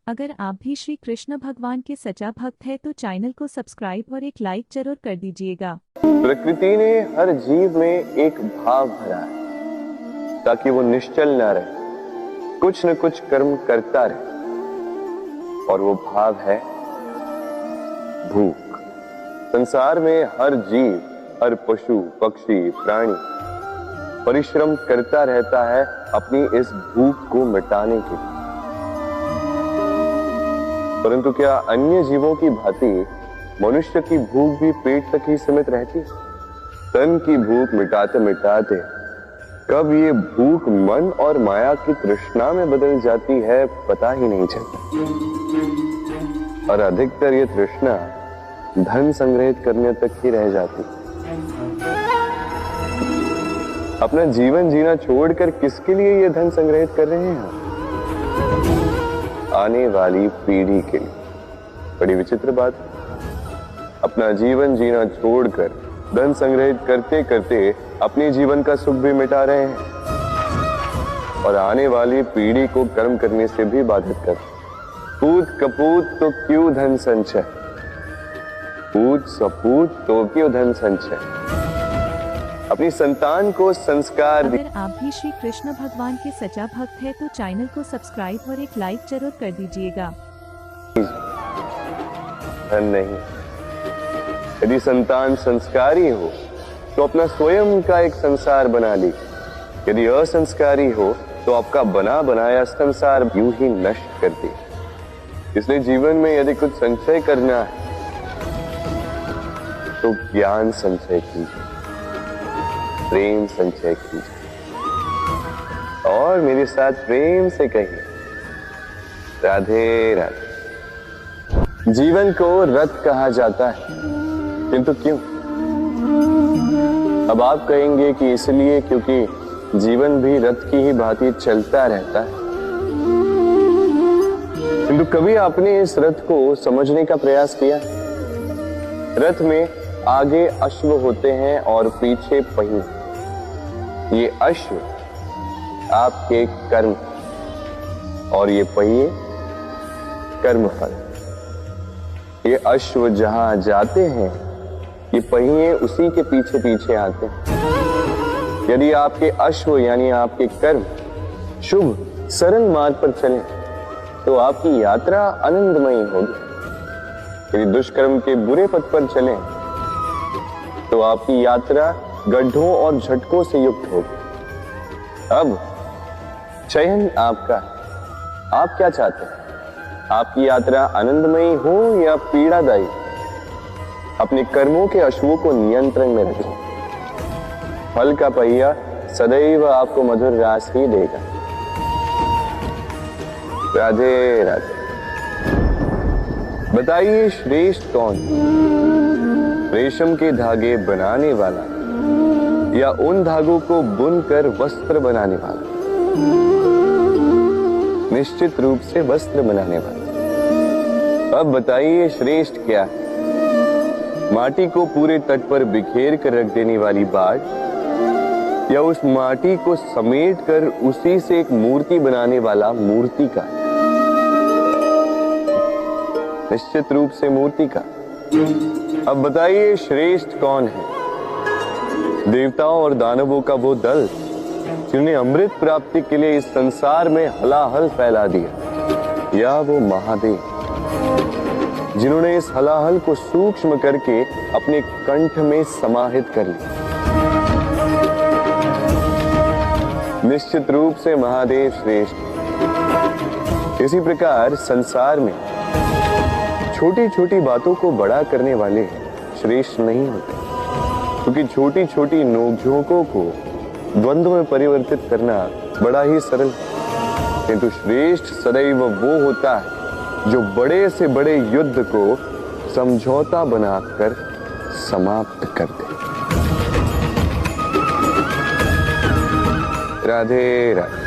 अगर आप भी श्री कृष्ण भगवान के सच्चा भक्त है तो चैनल को सब्सक्राइब और एक लाइक जरूर कर दीजिएगा। प्रकृति ने हर जीव में एक भाव भरा है ताकि वो निश्चल न रहे, कुछ न कुछ कर्म करता रहे, और वो भाव है भूख। संसार में हर जीव, हर पशु पक्षी प्राणी परिश्रम करता रहता है अपनी इस भूख को मिटाने के लिए। परंतु क्या अन्य जीवों की भांति मनुष्य की भूख भी पेट तक ही सीमित रहती है? तन की भूख मिटाते मिटाते कब ये भूख मन और माया की तृष्णा में बदल जाती है पता ही नहीं चलता। और अधिकतर ये तृष्णा धन संग्रहित करने तक ही रह जाती। अपना जीवन जीना छोड़कर किसके लिए ये धन संग्रहित कर रहे हैं? आने वाली पीढ़ी के लिए। बड़ी विचित्र बात है। अपना जीवन जीना छोड़कर धन संग्रहित करते करते अपने जीवन का सुख भी मिटा रहे हैं और आने वाली पीढ़ी को कर्म करने से भी बाधित कर। पूत कपूत तो क्यों धन संचय, पूत सपूत तो क्यों धन संचय। अपनी संतान को संस्कार। अगर आप भी श्री कृष्ण भगवान के सच्चा भक्त है तो चैनल को सब्सक्राइब और एक लाइक जरूर कर दीजिएगा। धन नहीं, यदि संतान संस्कारी हो तो अपना स्वयं का एक संसार बना ली। यदि असंस्कारी हो तो आपका बना बनाया संसार यूं ही नष्ट कर दे। इसलिए जीवन में यदि कुछ संचय करना है तो ज्ञान संचय कीजिए, प्रेम संचय कीजिए और मेरे साथ प्रेम से कहिए राधे राधे। जीवन को रथ कहा जाता है, किंतु क्यों? अब आप कहेंगे कि इसलिए क्योंकि जीवन भी रथ की ही भांति चलता रहता है। किंतु कभी आपने इस रथ को समझने का प्रयास किया? रथ में आगे अश्व होते हैं और पीछे पहिए। ये अश्व आपके कर्म और ये पहिए कर्मफल। ये अश्व जहां जाते हैं ये पहिए उसी के पीछे पीछे आते हैं। यदि आपके अश्व यानी आपके कर्म शुभ सरल मार्ग पर चले तो आपकी यात्रा आनंदमयी होगी। यदि दुष्कर्म के बुरे पथ पर चले तो आपकी यात्रा गड्ढों और झटकों से युक्त होगी। अब चयन आपका। आप क्या चाहते हैं? आपकी यात्रा आनंदमयी हो या पीड़ादायी? अपने कर्मों के अश्वों को नियंत्रण में रखें। फल का पहिया सदैव आपको मधुर रास ही देगा। राधे राधे। बताइए श्रेष्ठ कौन? रेशम के धागे बनाने वाला या उन धागों को बुनकर वस्त्र बनाने वाला? निश्चित रूप से वस्त्र बनाने वाला। अब बताइए श्रेष्ठ क्या है? माटी को पूरे तट पर बिखेर कर रख देने वाली बाढ़ या उस माटी को समेट कर उसी से एक मूर्ति बनाने वाला मूर्तिकार? निश्चित रूप से मूर्तिकार। अब बताइए श्रेष्ठ कौन है? देवताओं और दानवों का वो दल जिन्हें अमृत प्राप्ति के लिए इस संसार में हलाहल फैला दिया, या वो महादेव जिन्होंने इस हलाहल को सूक्ष्म करके अपने कंठ में समाहित कर लिया? निश्चित रूप से महादेव श्रेष्ठ। इसी प्रकार संसार में छोटी छोटी बातों को बड़ा करने वाले श्रेष्ठ नहीं होते, क्योंकि छोटी छोटी नोकझोंकों को द्वंद्व में परिवर्तित करना बड़ा ही सरल। किंतु श्रेष्ठ सदैव वो होता है जो बड़े से बड़े युद्ध को समझौता बनाकर समाप्त कर दे। राधे राधे।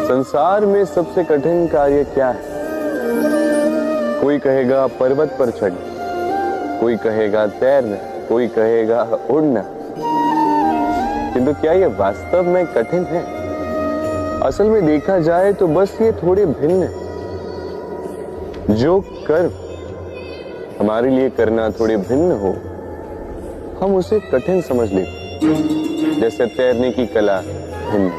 संसार में सबसे कठिन कार्य क्या है? कोई कहेगा पर्वत पर चढ़ना, कोई कहेगा तैरना, कोई कहेगा उड़ना। किंतु क्या यह वास्तव में कठिन है? असल में देखा जाए तो बस ये थोड़े भिन्न है। जो कर्म हमारे लिए करना थोड़े भिन्न हो, हम उसे कठिन समझ लेते, जैसे तैरने की कला भिन्न।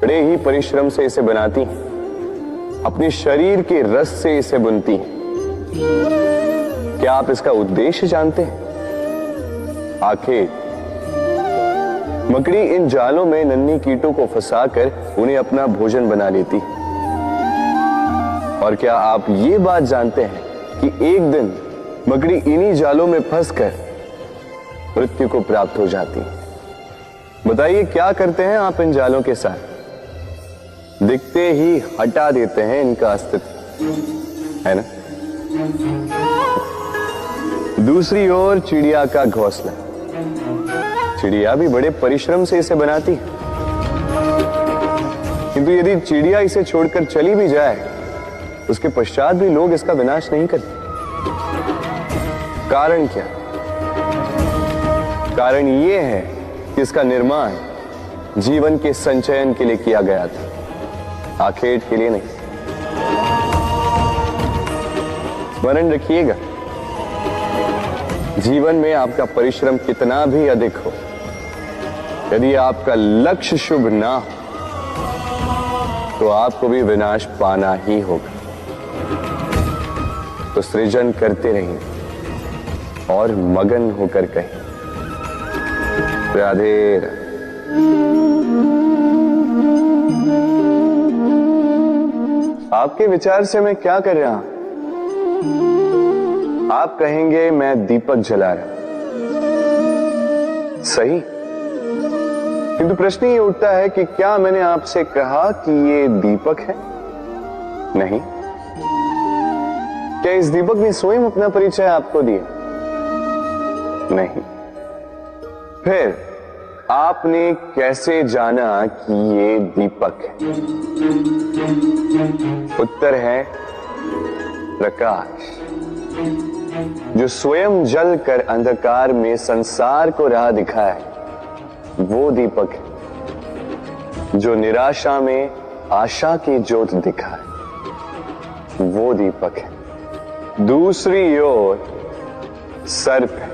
बड़े ही परिश्रम से इसे बनाती हैं, अपने शरीर के रस से इसे बुनती हैं। क्या आप इसका उद्देश्य जानते हैं? आखिर मकड़ी इन जालों में नन्ही कीटों को फंसाकर उन्हें अपना भोजन बना लेती है। और क्या आप ये बात जानते हैं कि एक दिन मकड़ी इन्हीं जालों में फंसकर मृत्यु को प्राप्त हो जाती है? बताइए क्या करते हैं आप इन जालों के साथ? दिखते ही हटा देते हैं इनका अस्तित्व, है ना? दूसरी ओर चिड़िया का घोंसला। चिड़िया भी बड़े परिश्रम से इसे बनाती है, किंतु यदि चिड़िया इसे छोड़कर चली भी जाए, उसके पश्चात भी लोग इसका विनाश नहीं करते। कारण क्या? कारण यह है कि इसका निर्माण जीवन के संचयन के लिए किया गया था, आखेट के लिए नहीं। स्मरण रखिएगा, जीवन में आपका परिश्रम कितना भी अधिक हो, यदि आपका लक्ष्य शुभ ना हो, तो आपको भी विनाश पाना ही होगा। तो सृजन करते रहिए और मगन होकर कहिए राधे राधे। आपके विचार से मैं क्या कर रहा हूं? आप कहेंगे मैं दीपक जला रहा हूं, सही। किंतु प्रश्न ये उठता है कि क्या मैंने आपसे कहा कि ये दीपक है? नहीं। क्या इस दीपक ने स्वयं अपना परिचय आपको दिया? नहीं। फिर आपने कैसे जाना कि ये दीपक है? उत्तर है प्रकाश, जो स्वयं जल कर अंधकार में संसार को राह दिखाए, वो दीपक है। जो निराशा में आशा की ज्योत दिखाए, वो दीपक है। दूसरी ओर सर्प है,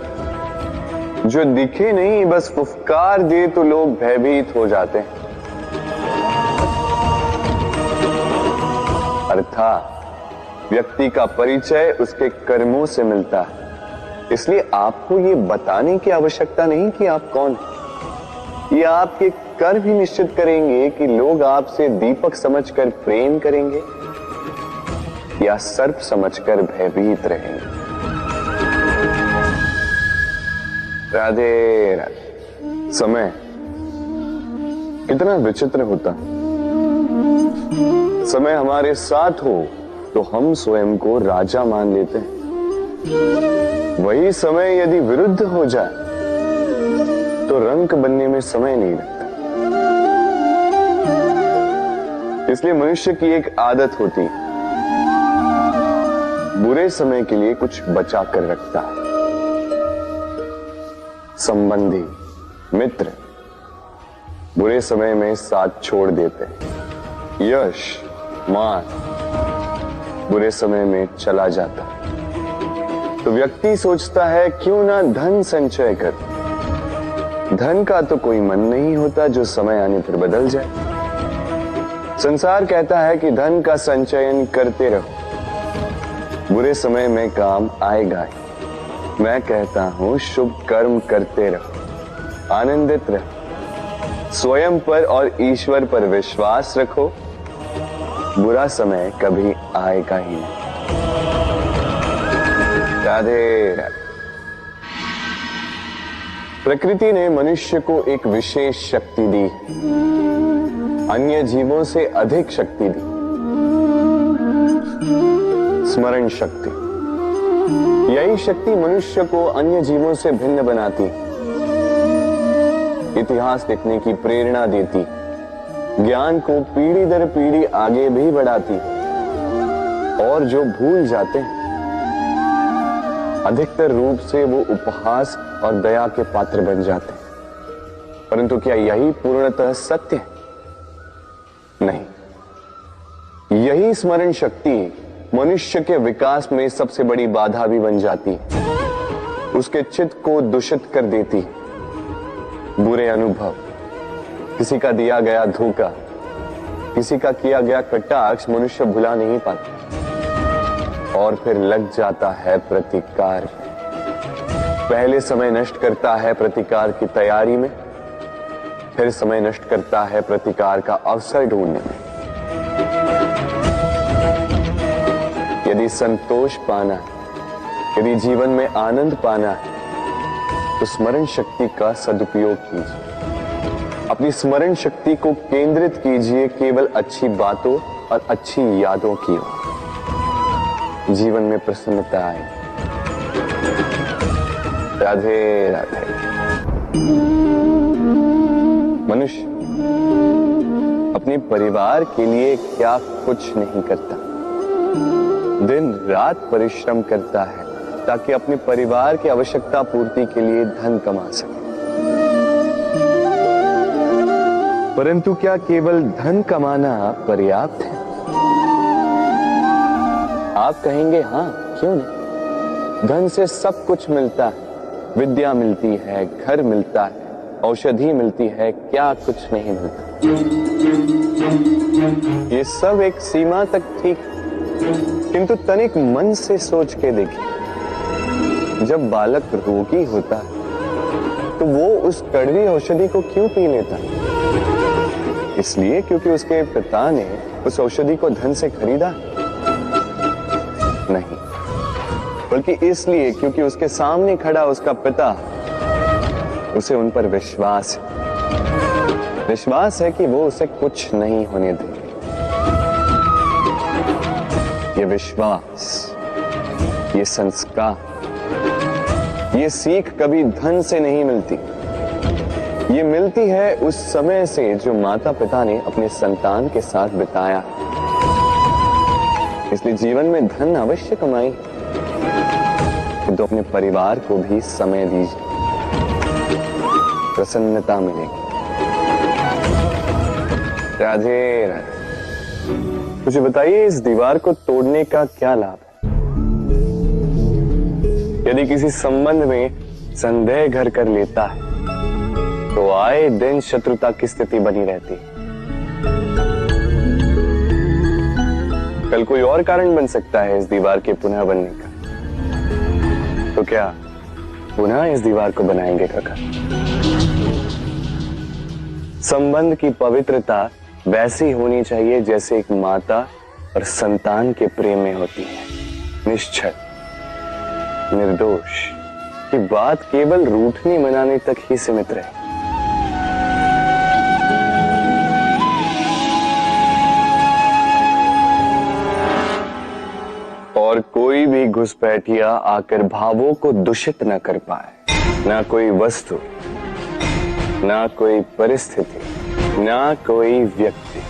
जो दिखे नहीं, बस फुफकार दे तो लोग भयभीत हो जाते हैं। अर्थात व्यक्ति का परिचय उसके कर्मों से मिलता है, इसलिए आपको ये बताने की आवश्यकता नहीं कि आप कौन हैं। ये आपके कर्म ही निश्चित करेंगे कि लोग आपसे दीपक समझकर प्रेम करेंगे या सर्प समझकर भयभीत रहेंगे। राधे राधे। समय कितना विचित्र होता। समय हमारे साथ हो तो हम स्वयं को राजा मान लेते हैं। वही समय यदि विरुद्ध हो जाए तो रंक बनने में समय नहीं लगता। इसलिए मनुष्य की एक आदत होती है, बुरे समय के लिए कुछ बचा कर रखता है। संबंधी, मित्र बुरे समय में साथ छोड़ देते हैं। यश, मान बुरे समय में चला जाता है। तो व्यक्ति सोचता है क्यों ना धन संचय कर। धन का तो कोई मन नहीं होता जो समय आने पर बदल जाए। संसार कहता है कि धन का संचयन करते रहो, बुरे समय में काम आएगा ही। मैं कहता हूं शुभ कर्म करते रहो, आनंदित रहो, स्वयं पर और ईश्वर पर विश्वास रखो, बुरा समय कभी आएगा ही नहीं। राधे राधे। प्रकृति ने मनुष्य को एक विशेष शक्ति दी, अन्य जीवों से अधिक शक्ति दी, स्मरण शक्ति। यही शक्ति मनुष्य को अन्य जीवों से भिन्न बनाती, इतिहास लिखने की प्रेरणा देती, ज्ञान को पीढ़ी दर पीढ़ी आगे भी बढ़ाती। और जो भूल जाते हैं अधिकतर रूप से वो उपहास और दया के पात्र बन जाते हैं। परंतु क्या यही पूर्णतः सत्य है? नहीं। यही स्मरण शक्ति मनुष्य के विकास में सबसे बड़ी बाधा भी बन जाती है, उसके चित्त को दूषित कर देती है। बुरे अनुभव, किसी का दिया गया धोखा, किसी का किया गया कटाक्ष मनुष्य भुला नहीं पाता और फिर लग जाता है प्रतिकार। पहले समय नष्ट करता है प्रतिकार की तैयारी में, फिर समय नष्ट करता है प्रतिकार का अवसर ढूंढने में। यदि संतोष पाना है, यदि जीवन में आनंद पाना है, तो स्मरण शक्ति का सदुपयोग कीजिए। अपनी स्मरण शक्ति को केंद्रित कीजिए केवल अच्छी बातों और अच्छी यादों की ओर। जीवन में प्रसन्नता आए। राधे राधे। मनुष्य अपने परिवार के लिए क्या कुछ नहीं करता, दिन रात परिश्रम करता है ताकि अपने परिवार की आवश्यकता पूर्ति के लिए धन कमा सके। परंतु क्या केवल धन कमाना पर्याप्त है? आप कहेंगे हाँ, क्यों नहीं। धन से सब कुछ मिलता है, विद्या मिलती है, घर मिलता है, औषधि मिलती है, क्या कुछ नहीं मिलता। ये सब एक सीमा तक ठीक, किंतु तनिक मन से सोच के देखिए, जब बालक रोगी होता है तो वो उस कड़वी औषधि को क्यों पी लेता है? इसलिए क्योंकि उसके पिता ने उस औषधि को धन से खरीदा? नहीं, बल्कि इसलिए क्योंकि उसके सामने खड़ा उसका पिता, उसे उन पर विश्वास है। विश्वास है कि वो उसे कुछ नहीं होने देंगे। ये विश्वास, ये संस्कार, ये सीख कभी धन से नहीं मिलती। ये मिलती है उस समय से जो माता पिता ने अपने संतान के साथ बिताया। इसलिए जीवन में धन अवश्य कमाई, तो अपने परिवार को भी समय दीजिए, प्रसन्नता मिलेगी। राधे राधे। मुझे बताइए, इस दीवार को तोड़ने का क्या लाभ है? यदि किसी संबंध में संदेह घर कर लेता है तो आए दिन शत्रुता की स्थिति बनी रहती है। कल कोई और कारण बन सकता है इस दीवार के पुनः बनने का। तो क्या पुनः इस दीवार को बनाएंगे काका? संबंध की पवित्रता वैसी होनी चाहिए जैसे एक माता और संतान के प्रेम में होती है। निश्चल, निर्दोष, की बात केवल रूठने मनाने तक ही सीमित रहे। और कोई भी घुसपैठिया आकर भावों को दूषित न कर पाए। ना कोई वस्तु, ना कोई परिस्थिति, ना कोई व्यक्ति,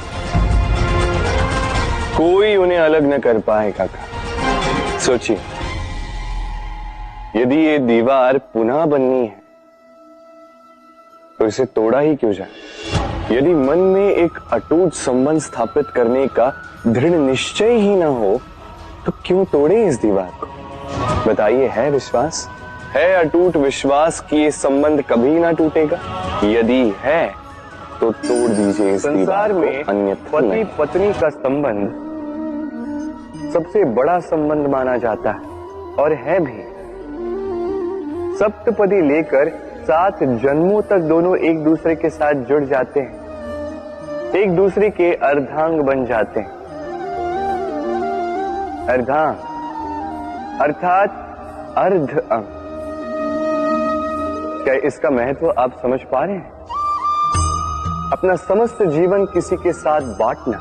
कोई उन्हें अलग न कर पाए काका। सोचिए, यदि ये दीवार पुनः बननी है तो इसे तोड़ा ही क्यों जाए? यदि मन में एक अटूट संबंध स्थापित करने का दृढ़ निश्चय ही ना हो तो क्यों तोड़े इस दीवार को? बताइए, है विश्वास, है अटूट विश्वास कि ये संबंध कभी ना टूटेगा? यदि है तो तोड़ दीजिए इस दीवार में। अन्यथा पति पत्नी का संबंध सबसे बड़ा संबंध माना जाता है और है भी। सप्तपदी लेकर 7 जन्मों तक दोनों एक दूसरे के साथ जुड़ जाते हैं, एक दूसरे के अर्धांग बन जाते हैं। अर्धांग अर्थात अर्ध अंग। क्या इसका महत्व आप समझ पा रहे हैं? अपना समस्त जीवन किसी के साथ बांटना।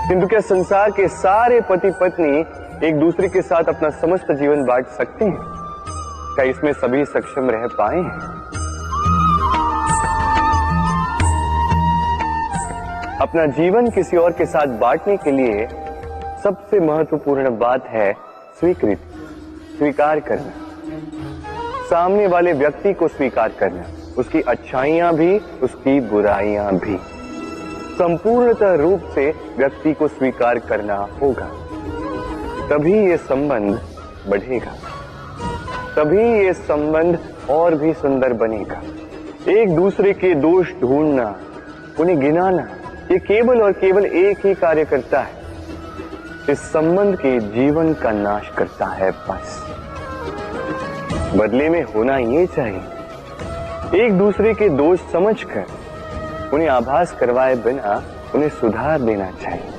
किंतु क्या संसार के सारे पति पत्नी एक दूसरे के साथ अपना समस्त जीवन बांट सकते हैं? क्या इसमें सभी सक्षम रह पाए हैं? अपना जीवन किसी और के साथ बांटने के लिए सबसे महत्वपूर्ण बात है स्वीकृति, स्वीकार करना। सामने वाले व्यक्ति को स्वीकार करना, उसकी अच्छाइयां भी, उसकी बुराइयां भी, संपूर्णतः रूप से व्यक्ति को स्वीकार करना होगा। तभी ये संबंध बढ़ेगा, तभी ये संबंध और भी सुंदर बनेगा। एक दूसरे के दोष ढूंढना, उन्हें गिनाना, ये केवल और केवल एक ही कार्य करता है, इस संबंध के जीवन का नाश करता है। बस बदले में होना ये चाहिए, एक दूसरे के दोष समझकर उन्हें आभास करवाए बिना उन्हें सुधार देना चाहिए,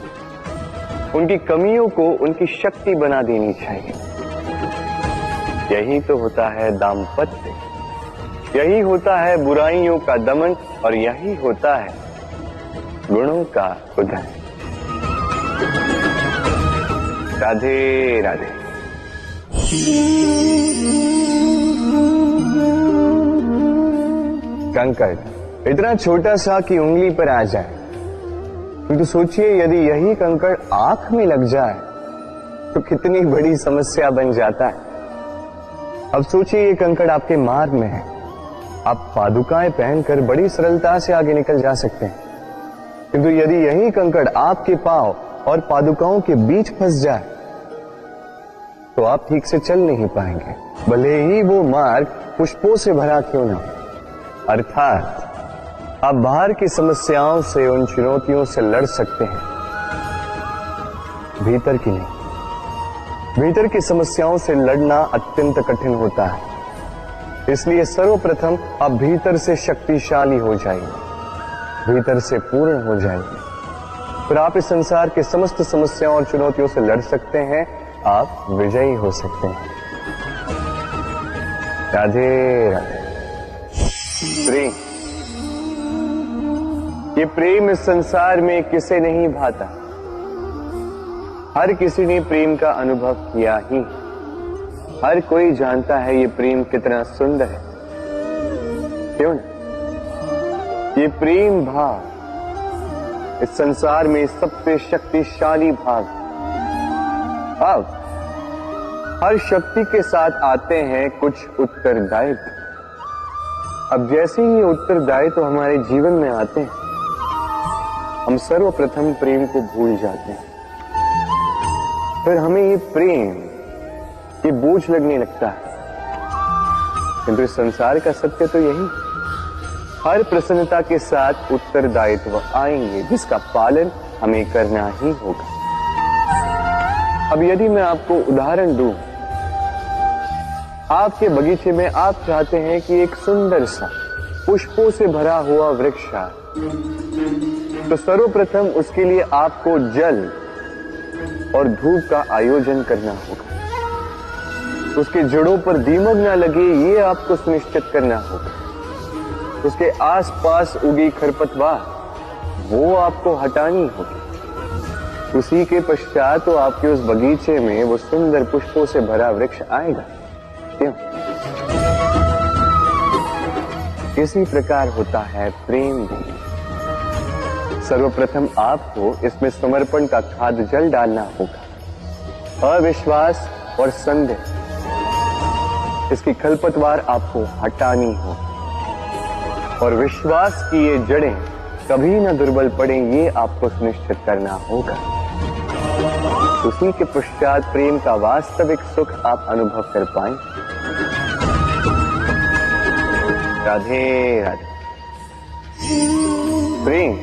उनकी कमियों को उनकी शक्ति बना देनी चाहिए। यही तो होता है दाम्पत्य, यही होता है बुराइयों का दमन, और यही होता है गुणों का उदय। राधे राधे। कंकड़ इतना छोटा सा कि उंगली पर आ जाए, तो सोचिए यदि यही कंकड़ आंख में लग जाए तो कितनी बड़ी समस्या बन जाता है। अब सोचिए ये कंकड़ आपके मार्ग में है, आप पादुकाएं पहनकर बड़ी सरलता से आगे निकल जा सकते हैं, किंतु यदि यही कंकड़ आपके पांव और पादुकाओं के बीच फंस जाए तो आप ठीक से चल नहीं पाएंगे, भले ही वो मार्ग पुष्पों से भरा क्यों ना। अर्थात आप बाहर की समस्याओं से, उन चुनौतियों से लड़ सकते हैं, भीतर की नहीं। भीतर की समस्याओं से लड़ना अत्यंत कठिन होता है। इसलिए सर्वप्रथम आप भीतर से शक्तिशाली हो जाइए, भीतर से पूर्ण हो जाइए, फिर आप इस संसार के समस्त समस्याओं और चुनौतियों से लड़ सकते हैं, आप विजयी हो सकते हैं। राधे राधे। प्रेम, ये प्रेम इस संसार में किसे नहीं भाता, हर किसी ने प्रेम का अनुभव किया ही, हर कोई जानता है ये प्रेम कितना सुंदर है, क्यों ना। ये प्रेम भाव इस संसार में सबसे शक्तिशाली भाव। अब हर शक्ति के साथ आते हैं कुछ उत्तरदायित्व। अब जैसे ही उत्तरदायित्व हमारे जीवन में आते हैं, हम सर्वप्रथम प्रेम को भूल जाते हैं, फिर हमें ये प्रेम ये बोझ लगने लगता है। किंतु इस संसार का सत्य तो यही, हर प्रसन्नता के साथ उत्तरदायित्व आएंगे जिसका पालन हमें करना ही होगा। अब यदि मैं आपको उदाहरण दूं, आपके बगीचे में आप चाहते हैं कि एक सुंदर सा पुष्पों से भरा हुआ वृक्ष आए, तो सर्वप्रथम उसके लिए आपको जल और धूप का आयोजन करना होगा। उसके जड़ों पर दीमक ना लगे ये आपको सुनिश्चित करना होगा। उसके आसपास उगी खरपतवार वो आपको हटानी होगी। उसी के पश्चात तो आपके उस बगीचे में वो सुंदर पुष्पों से भरा वृक्ष आएगा। क्यों? इसी प्रकार होता है प्रेम भी। सर्वप्रथम आपको इसमें समर्पण का खाद जल डालना होगा। अविश्वास और संदेह, इसकी खरपतवार आपको हटानी होगी, और विश्वास की ये जड़ें कभी न दुर्बल पड़ें ये आपको सुनिश्चित करना होगा। उसी के पश्चात प्रेम का वास्तविक सुख आप अनुभव कर पाएंगे। राधे राधे। प्रेम,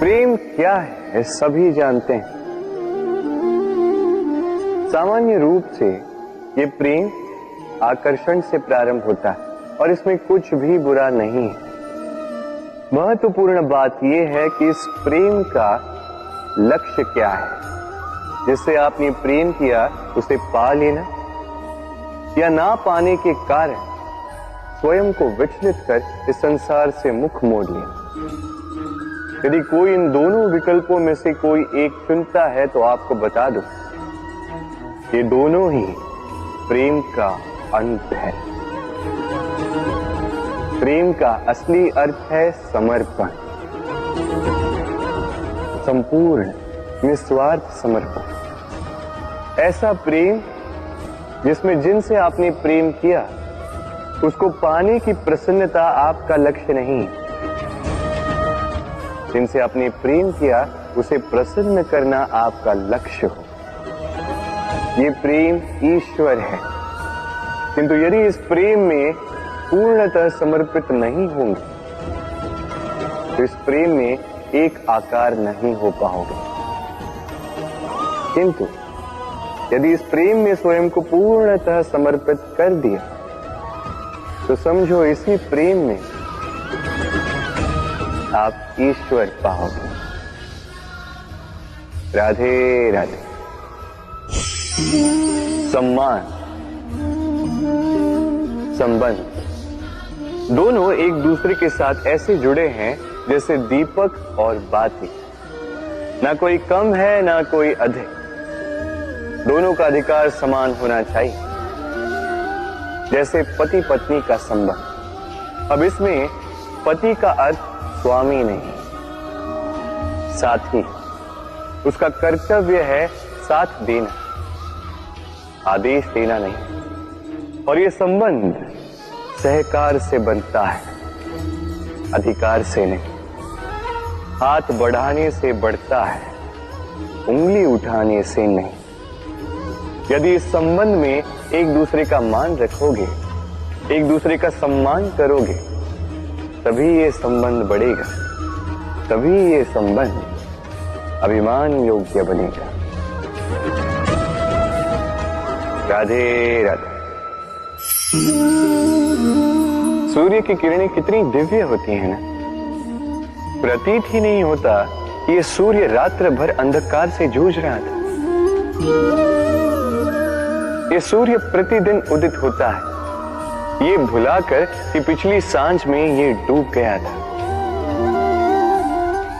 प्रेम क्या है सभी जानते हैं। सामान्य रूप से ये प्रेम आकर्षण से प्रारंभ होता है और इसमें कुछ भी बुरा नहीं है। महत्वपूर्ण बात यह है कि इस प्रेम का लक्ष्य क्या है। जिससे आपने प्रेम किया उसे पा लेना या ना पाने के कारण स्वयं को विचलित कर इस संसार से मुख मोड़ लेना। यदि कोई इन दोनों विकल्पों में से कोई एक चुनता है तो आपको बता दो, ये दोनों ही प्रेम का अंत है। प्रेम का असली अर्थ है समर्पण, संपूर्ण निस्वार्थ समर्पण। ऐसा प्रेम जिसमें जिनसे आपने प्रेम किया उसको पाने की प्रसन्नता आपका लक्ष्य नहीं। जिनसे आपने प्रेम किया उसे प्रसन्न करना आपका लक्ष्य हो। ये प्रेम ईश्वर है, किंतु यदि इस प्रेम में पूर्णतः समर्पित नहीं होंगे तो इस प्रेम में एक आकार नहीं हो पाओगे। किंतु यदि इस प्रेम में स्वयं को पूर्णतः समर्पित कर दिया तो समझो इसी प्रेम में आप ईश्वर पाओगे। राधे राधे। सम्मान, संबंध दोनों एक दूसरे के साथ ऐसे जुड़े हैं जैसे दीपक और बाती। ना कोई कम है ना कोई अधिक, दोनों का अधिकार समान होना चाहिए। जैसे पति पत्नी का संबंध। अब इसमें पति का अर्थ स्वामी नहीं, साथी। उसका कर्तव्य है साथ देना, आदेश देना नहीं। और ये संबंध सहकार से बनता है, अधिकार से नहीं। हाथ बढ़ाने से बढ़ता है, उंगली उठाने से नहीं। यदि इस संबंध में एक दूसरे का मान रखोगे, एक दूसरे का सम्मान करोगे, तभी ये संबंध बढ़ेगा, तभी ये संबंध अभिमान योग्य बनेगा। राधे राधे। सूर्य की किरणें कितनी दिव्य होती हैं ना। प्रतीत ही नहीं होता कि ये सूर्य रात्र भर अंधकार से जूझ रहा था। ये सूर्य प्रतिदिन उदित होता है, ये भुलाकर कि पिछली सांझ में ये डूब गया था।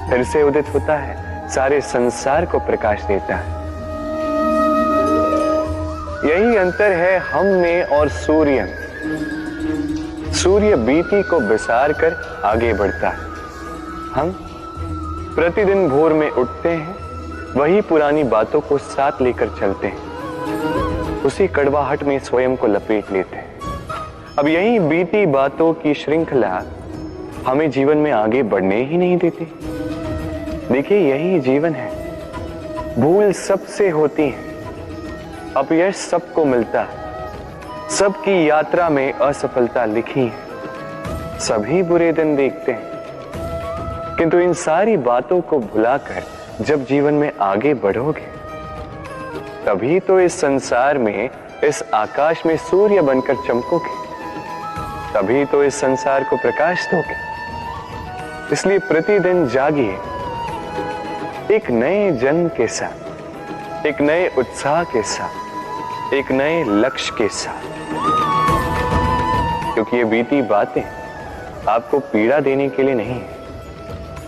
फिर से उदित होता है, सारे संसार को प्रकाश देता है। यही अंतर है हम में और सूर्य में। सूर्य बीती को बिसार कर आगे बढ़ता है। हम प्रतिदिन भोर में उठते हैं, वही पुरानी बातों को साथ लेकर चलते हैं, उसी कड़वाहट में स्वयं को लपेट लेते हैं। अब यही बीती बातों की श्रृंखला हमें जीवन में आगे बढ़ने ही नहीं देती। देखिए, यही जीवन है। भूल सबसे होती है, अपयश सबको मिलता है, सबकी यात्रा में असफलता लिखी है, सभी बुरे दिन देखते हैं। किंतु इन सारी बातों को भुलाकर जब जीवन में आगे बढ़ोगे, तभी तो इस संसार में, इस आकाश में सूर्य बनकर चमकोगे, तभी तो इस संसार को प्रकाश दोगे। इसलिए प्रतिदिन जागिए, एक नए जन्म के साथ, एक नए उत्साह के साथ, एक नए लक्ष्य के साथ। क्योंकि ये बीती बातें आपको पीड़ा देने के लिए नहीं,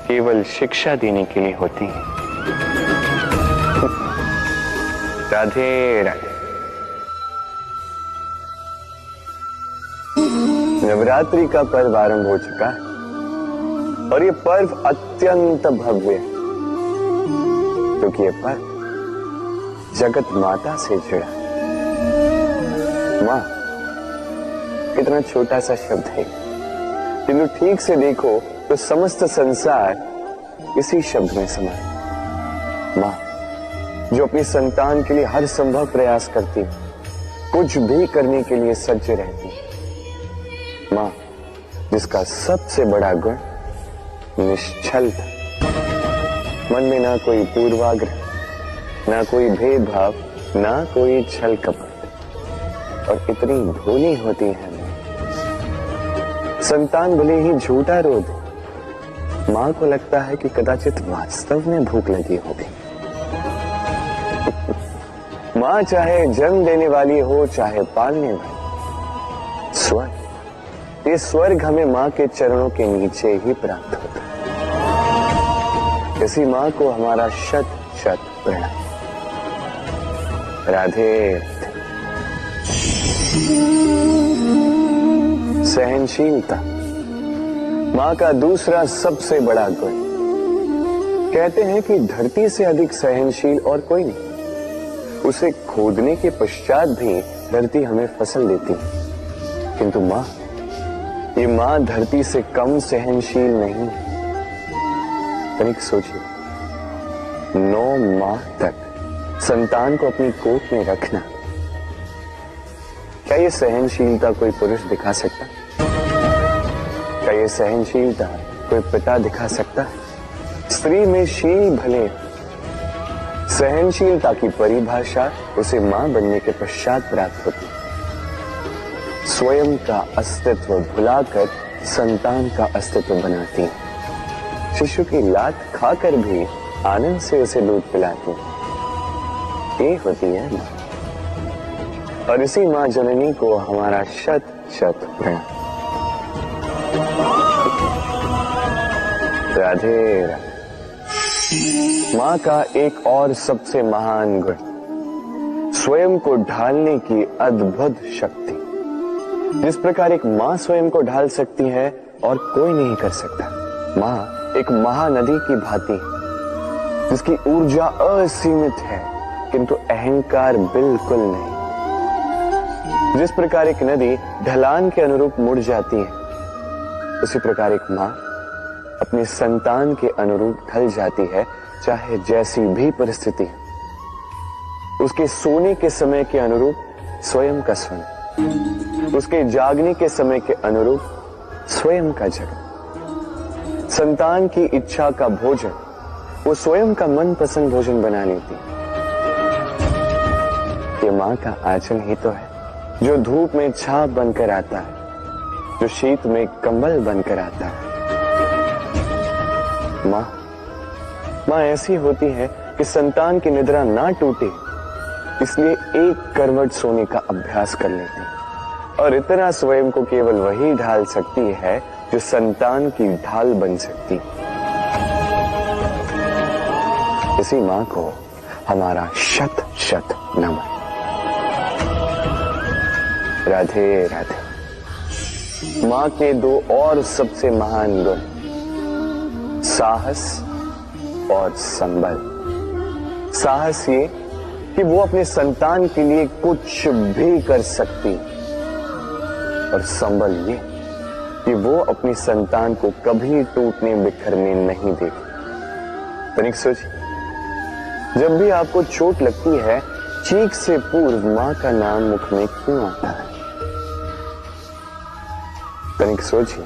केवल शिक्षा देने के लिए होती हैं। राधे राधे। नवरात्रि का पर्व आरंभ हो चुका है और ये पर्व अत्यंत भव्य है, क्योंकि ये पर्व जगत माता से जुड़ा। मां कितना छोटा सा शब्द है, किंतु ठीक से देखो तो समस्त संसार इसी शब्द में समा है। मां जो अपनी संतान के लिए हर संभव प्रयास करती है, कुछ भी करने के लिए सज्ज रहती है। मां जिसका सबसे बड़ा गुण निश्चलता, मन में ना कोई पूर्वाग्रह, ना कोई भेदभाव, ना कोई छल कपट, और इतनी भोली होती है। संतान भले ही झूठा रो दे, मां को लगता है कि कदाचित वास्तव में भूख लगी होगी। मां चाहे जन्म देने वाली हो, चाहे पालने वाली, स्वर्ग, ये स्वर्ग हमें मां के चरणों के नीचे ही प्राप्त होता है। इसी मां को हमारा शत शत प्रणाम। राधे। सहनशीलता मां का दूसरा सबसे बड़ा गुण। कहते हैं कि धरती से अधिक सहनशील और कोई नहीं। उसे खोदने के पश्चात भी धरती हमें फसल देती है। किंतु मां, ये मां धरती से कम सहनशील नहीं। तनिक सोचिए, 9 माह तक संतान को अपनी कोख में रखना, क्या ये सहनशीलता कोई पुरुष दिखा सकता? क्या ये सहनशीलता कोई पिता दिखा सकता? स्त्री में शील भले, सहनशीलता की परिभाषा उसे मां बनने के पश्चात प्राप्त होती। स्वयं का अस्तित्व भुलाकर संतान का अस्तित्व बनाती है। शिशु की लात खाकर भी आनंद से उसे दूध पिलाती है। ये होती है मां। और इसी मां जननी को हमारा शत शत प्रणाम। राधे राधे। मां का एक और सबसे महान गुण, स्वयं को ढालने की अद्भुत शक्ति। जिस प्रकार एक मां स्वयं को ढाल सकती है और कोई नहीं कर सकता। मां एक महानदी की भांति, जिसकी ऊर्जा असीमित है किंतु अहंकार बिल्कुल नहीं। जिस प्रकार एक नदी ढलान के अनुरूप मुड़ जाती है, उसी प्रकार एक मां अपने संतान के अनुरूप ढल जाती है, चाहे जैसी भी परिस्थिति हो। उसके सोने के समय के अनुरूप स्वयं का सोना, उसके जागने के समय के अनुरूप स्वयं का जगना। संतान की इच्छा का भोजन वो स्वयं का मनपसंद भोजन बना लेती है। ये मां का आंचल ही तो है, जो धूप में छाप बनकर आता है, जो शीत में कंबल बनकर आता है। मां ऐसी होती है कि संतान की निद्रा ना टूटे, इसलिए एक करवट सोने का अभ्यास कर लेती है। और इतना स्वयं को केवल वही ढाल सकती है जो संतान की ढाल बन सकती। इसी मां को हमारा शत शत नमन। राधे राधे। मां के 2 और सबसे महान गुण, साहस और संबल। साहस ये कि वो अपने संतान के लिए कुछ भी कर सकती, और संबल ये कि वो अपनी संतान को कभी टूटने बिखरने नहीं देगी। तनिक सोचिए, जब भी आपको चोट लगती है, चीख से पूर्व मां का नाम मुख में क्यों आता है? तनिक सोचिए,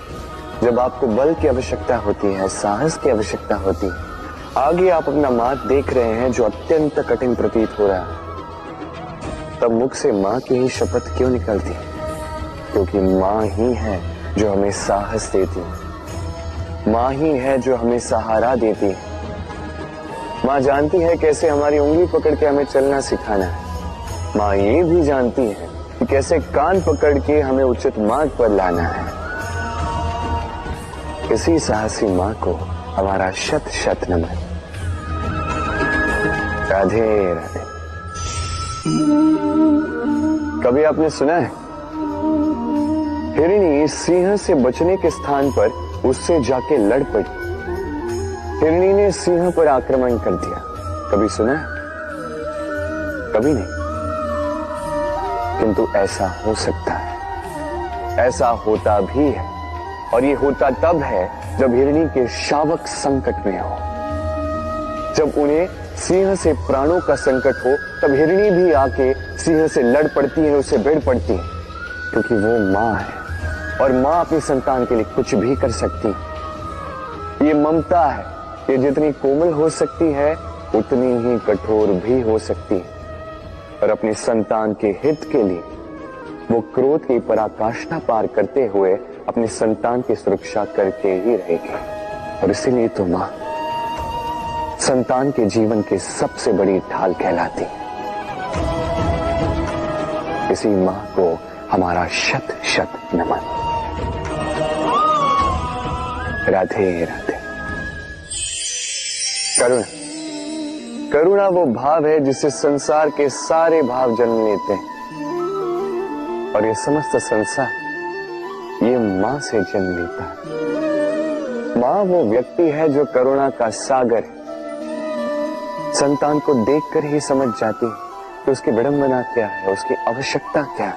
जब आपको बल की आवश्यकता होती है, साहस की आवश्यकता होती है, आगे आप अपना मार्ग देख रहे हैं जो अत्यंत कठिन प्रतीत हो रहा है, तब मुख से मां की ही शपथ क्यों निकलती है? क्योंकि मां ही है जो हमें साहस देती है, मां ही है जो हमें सहारा देती है। मां जानती है कैसे हमारी उंगली पकड़ के हमें चलना सिखाना है। मां ये भी जानती है कि कैसे कान पकड़ के हमें उचित मार्ग पर लाना है। इसी साहसी मां को हमारा शत शत नमन। राधे राधे। कभी आपने सुना है, हिरणी सिंह से बचने के स्थान पर उससे जाके लड़ पड़ी। हिरणी ने सिंह पर आक्रमण कर दिया। कभी सुना है? कभी नहीं। किंतु ऐसा हो सकता है, ऐसा होता भी है, और ये होता तब है जब हिरणी के शावक संकट में हो। जब उन्हें सिंह से प्राणों का संकट हो, तब हिरणी भी आके सिंह से लड़ पड़ती है, उसे भिड़ पड़ती है, क्योंकि वो मां है और मां अपनी संतान के लिए कुछ भी कर सकती है। ये ममता है, ये जितनी कोमल हो सकती है उतनी ही कठोर भी हो सकती है, और अपनी संतान के हित के लिए वो क्रोध की पराकाष्ठा पार करते हुए अपनी संतान की सुरक्षा करके ही रहेगी। और इसीलिए तो मां संतान के जीवन की सबसे बड़ी ढाल कहलाती है। इसी मां को हमारा शत शत नमन। राधे राधे। करुणा, करुणा वो भाव है जिससे संसार के सारे भाव जन्म लेते हैं, और ये समस्त संसार ये मां से जन्म लेता है। मां वो व्यक्ति है जो करुणा का सागर है। संतान को देखकर ही समझ जाती है कि उसकी विडंबना क्या है, उसकी आवश्यकता क्या है।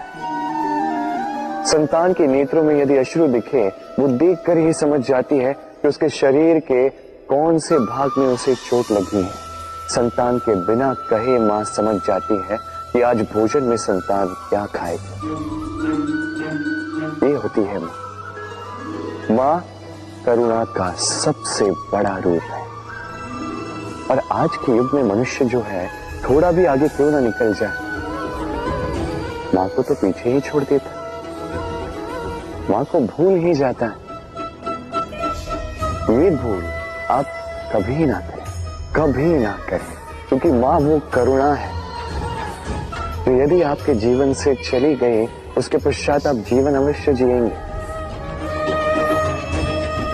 संतान के नेत्रों में यदि अश्रु दिखे, वो देखकर ही समझ जाती है कि उसके शरीर के कौन से भाग में उसे चोट लगी है। संतान के बिना कहे मां समझ जाती है कि आज भोजन में संतान क्या खाएगी। ये होती है मां। मां करुणा का सबसे बड़ा रूप है। और आज के युग में मनुष्य जो है, थोड़ा भी आगे क्यों ना निकल जाए, मां को तो पीछे ही छोड़ देता, मां को भूल ही जाता है। ये भूल आप कभी ना करें, कभी ना करें, क्योंकि मां वो करुणा है तो यदि आपके जीवन से चली गई, उसके पश्चात आप जीवन अवश्य जिएंगे,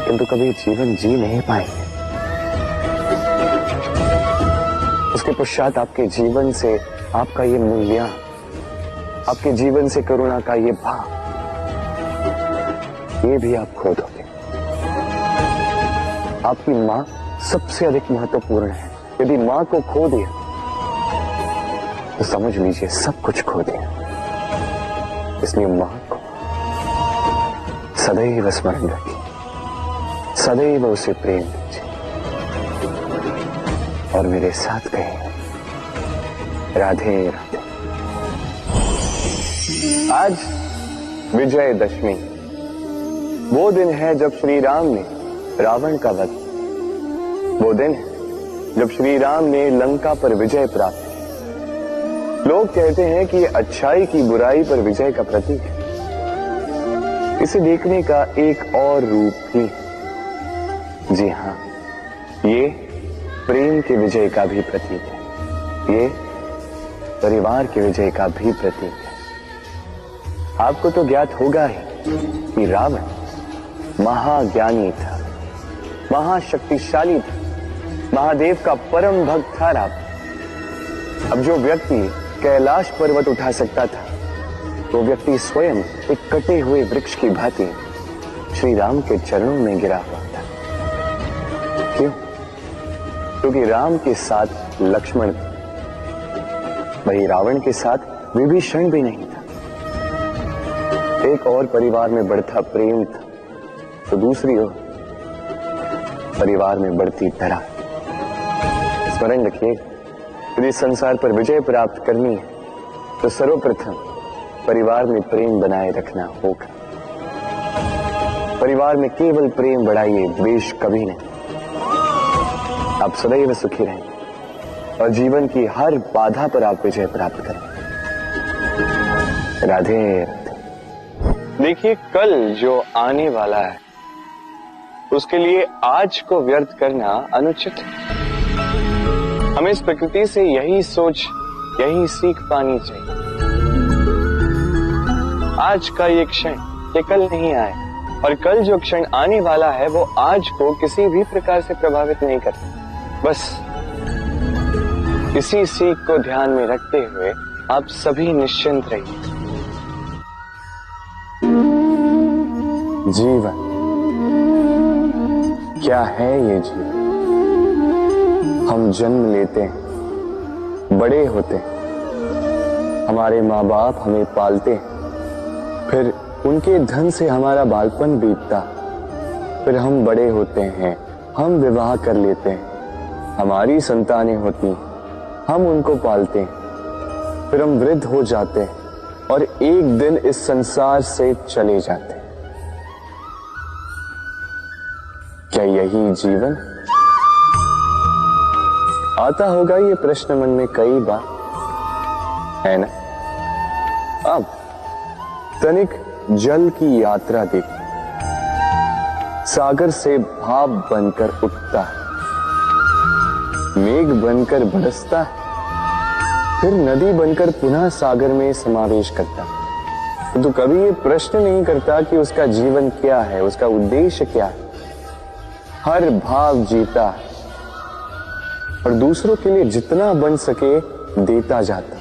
किंतु कभी जीवन जी नहीं पाएंगे। उसके पश्चात आपके जीवन से आपका ये मूल्य, आपके जीवन से करुणा का ये भाव, ये भी आप खो दोगे। आपकी मां सबसे अधिक महत्वपूर्ण है। यदि मां को खो दिया तो समझ लीजिए सब कुछ खो दिया। इसलिए मां को सदैव स्मरण रखिए, सदैव उसे प्रेम दीजिए और मेरे साथ कहिए राधे राधे। आज विजयदशमी, वो दिन है जब श्री राम ने रावण का वध, वो दिन है जब श्री राम ने लंका पर विजय प्राप्त की। लोग कहते हैं कि ये अच्छाई की बुराई पर विजय का प्रतीक है। इसे देखने का एक और रूप भी है। जी हां, ये प्रेम के विजय का भी प्रतीक है, ये परिवार के विजय का भी प्रतीक है। आपको तो ज्ञात होगा ही कि रावण महाज्ञानी था, महाशक्तिशाली था, महादेव का परम भक्त था रावण। अब जो व्यक्ति कैलाश पर्वत उठा सकता था, वो व्यक्ति स्वयं एक कटे हुए वृक्ष की भांति श्री राम के चरणों में गिरा हुआ था। क्यों? क्योंकि राम के साथ लक्ष्मण, वही रावण के साथ विभीषण भी नहीं था। एक और परिवार में बढ़ता प्रेम था, तो दूसरी ओर परिवार में बढ़ती दरार। स्मरण रखिए, यदि संसार पर विजय प्राप्त करनी है तो सर्वप्रथम परिवार में प्रेम बनाए रखना होगा। परिवार में केवल प्रेम बढ़ाइए, द्वेष कभी नहीं। आप सदैव सुखी रहेंगे और जीवन की हर बाधा पर आप विजय प्राप्त करेंगे। राधे राधे। देखिए, कल जो आने वाला है उसके लिए आज को व्यर्थ करना अनुचित है। हमें इस प्रकृति से यही सोच, यही सीख पानी चाहिए। आज का ये क्षण, ये कल नहीं आए, और कल जो क्षण आने वाला है वो आज को किसी भी प्रकार से प्रभावित नहीं करता। बस इसी सीख को ध्यान में रखते हुए आप सभी निश्चिंत रहिए। जीवन क्या है? ये जीवन, हम जन्म लेते हैं, बड़े होते हैं, हमारे माँ बाप हमें पालते हैं, फिर उनके धन से हमारा बालपन बीतता, फिर हम बड़े होते हैं, हम विवाह कर लेते हैं, हमारी संतानें होती हैं, हम उनको पालते हैं, फिर हम वृद्ध हो जाते हैं और एक दिन इस संसार से चले जाते हैं। क्या यही जीवन? आता होगा ये प्रश्न मन में कई बार, है ना? अब तनिक जल की यात्रा देखिए। सागर से भाप बनकर उठता है, मेघ बनकर बरसता है, फिर नदी बनकर पुनः सागर में समावेश करता है। तो कभी ये प्रश्न नहीं करता कि उसका जीवन क्या है, उसका उद्देश्य क्या है। हर भाव जीता है और दूसरों के लिए जितना बन सके देता जाता।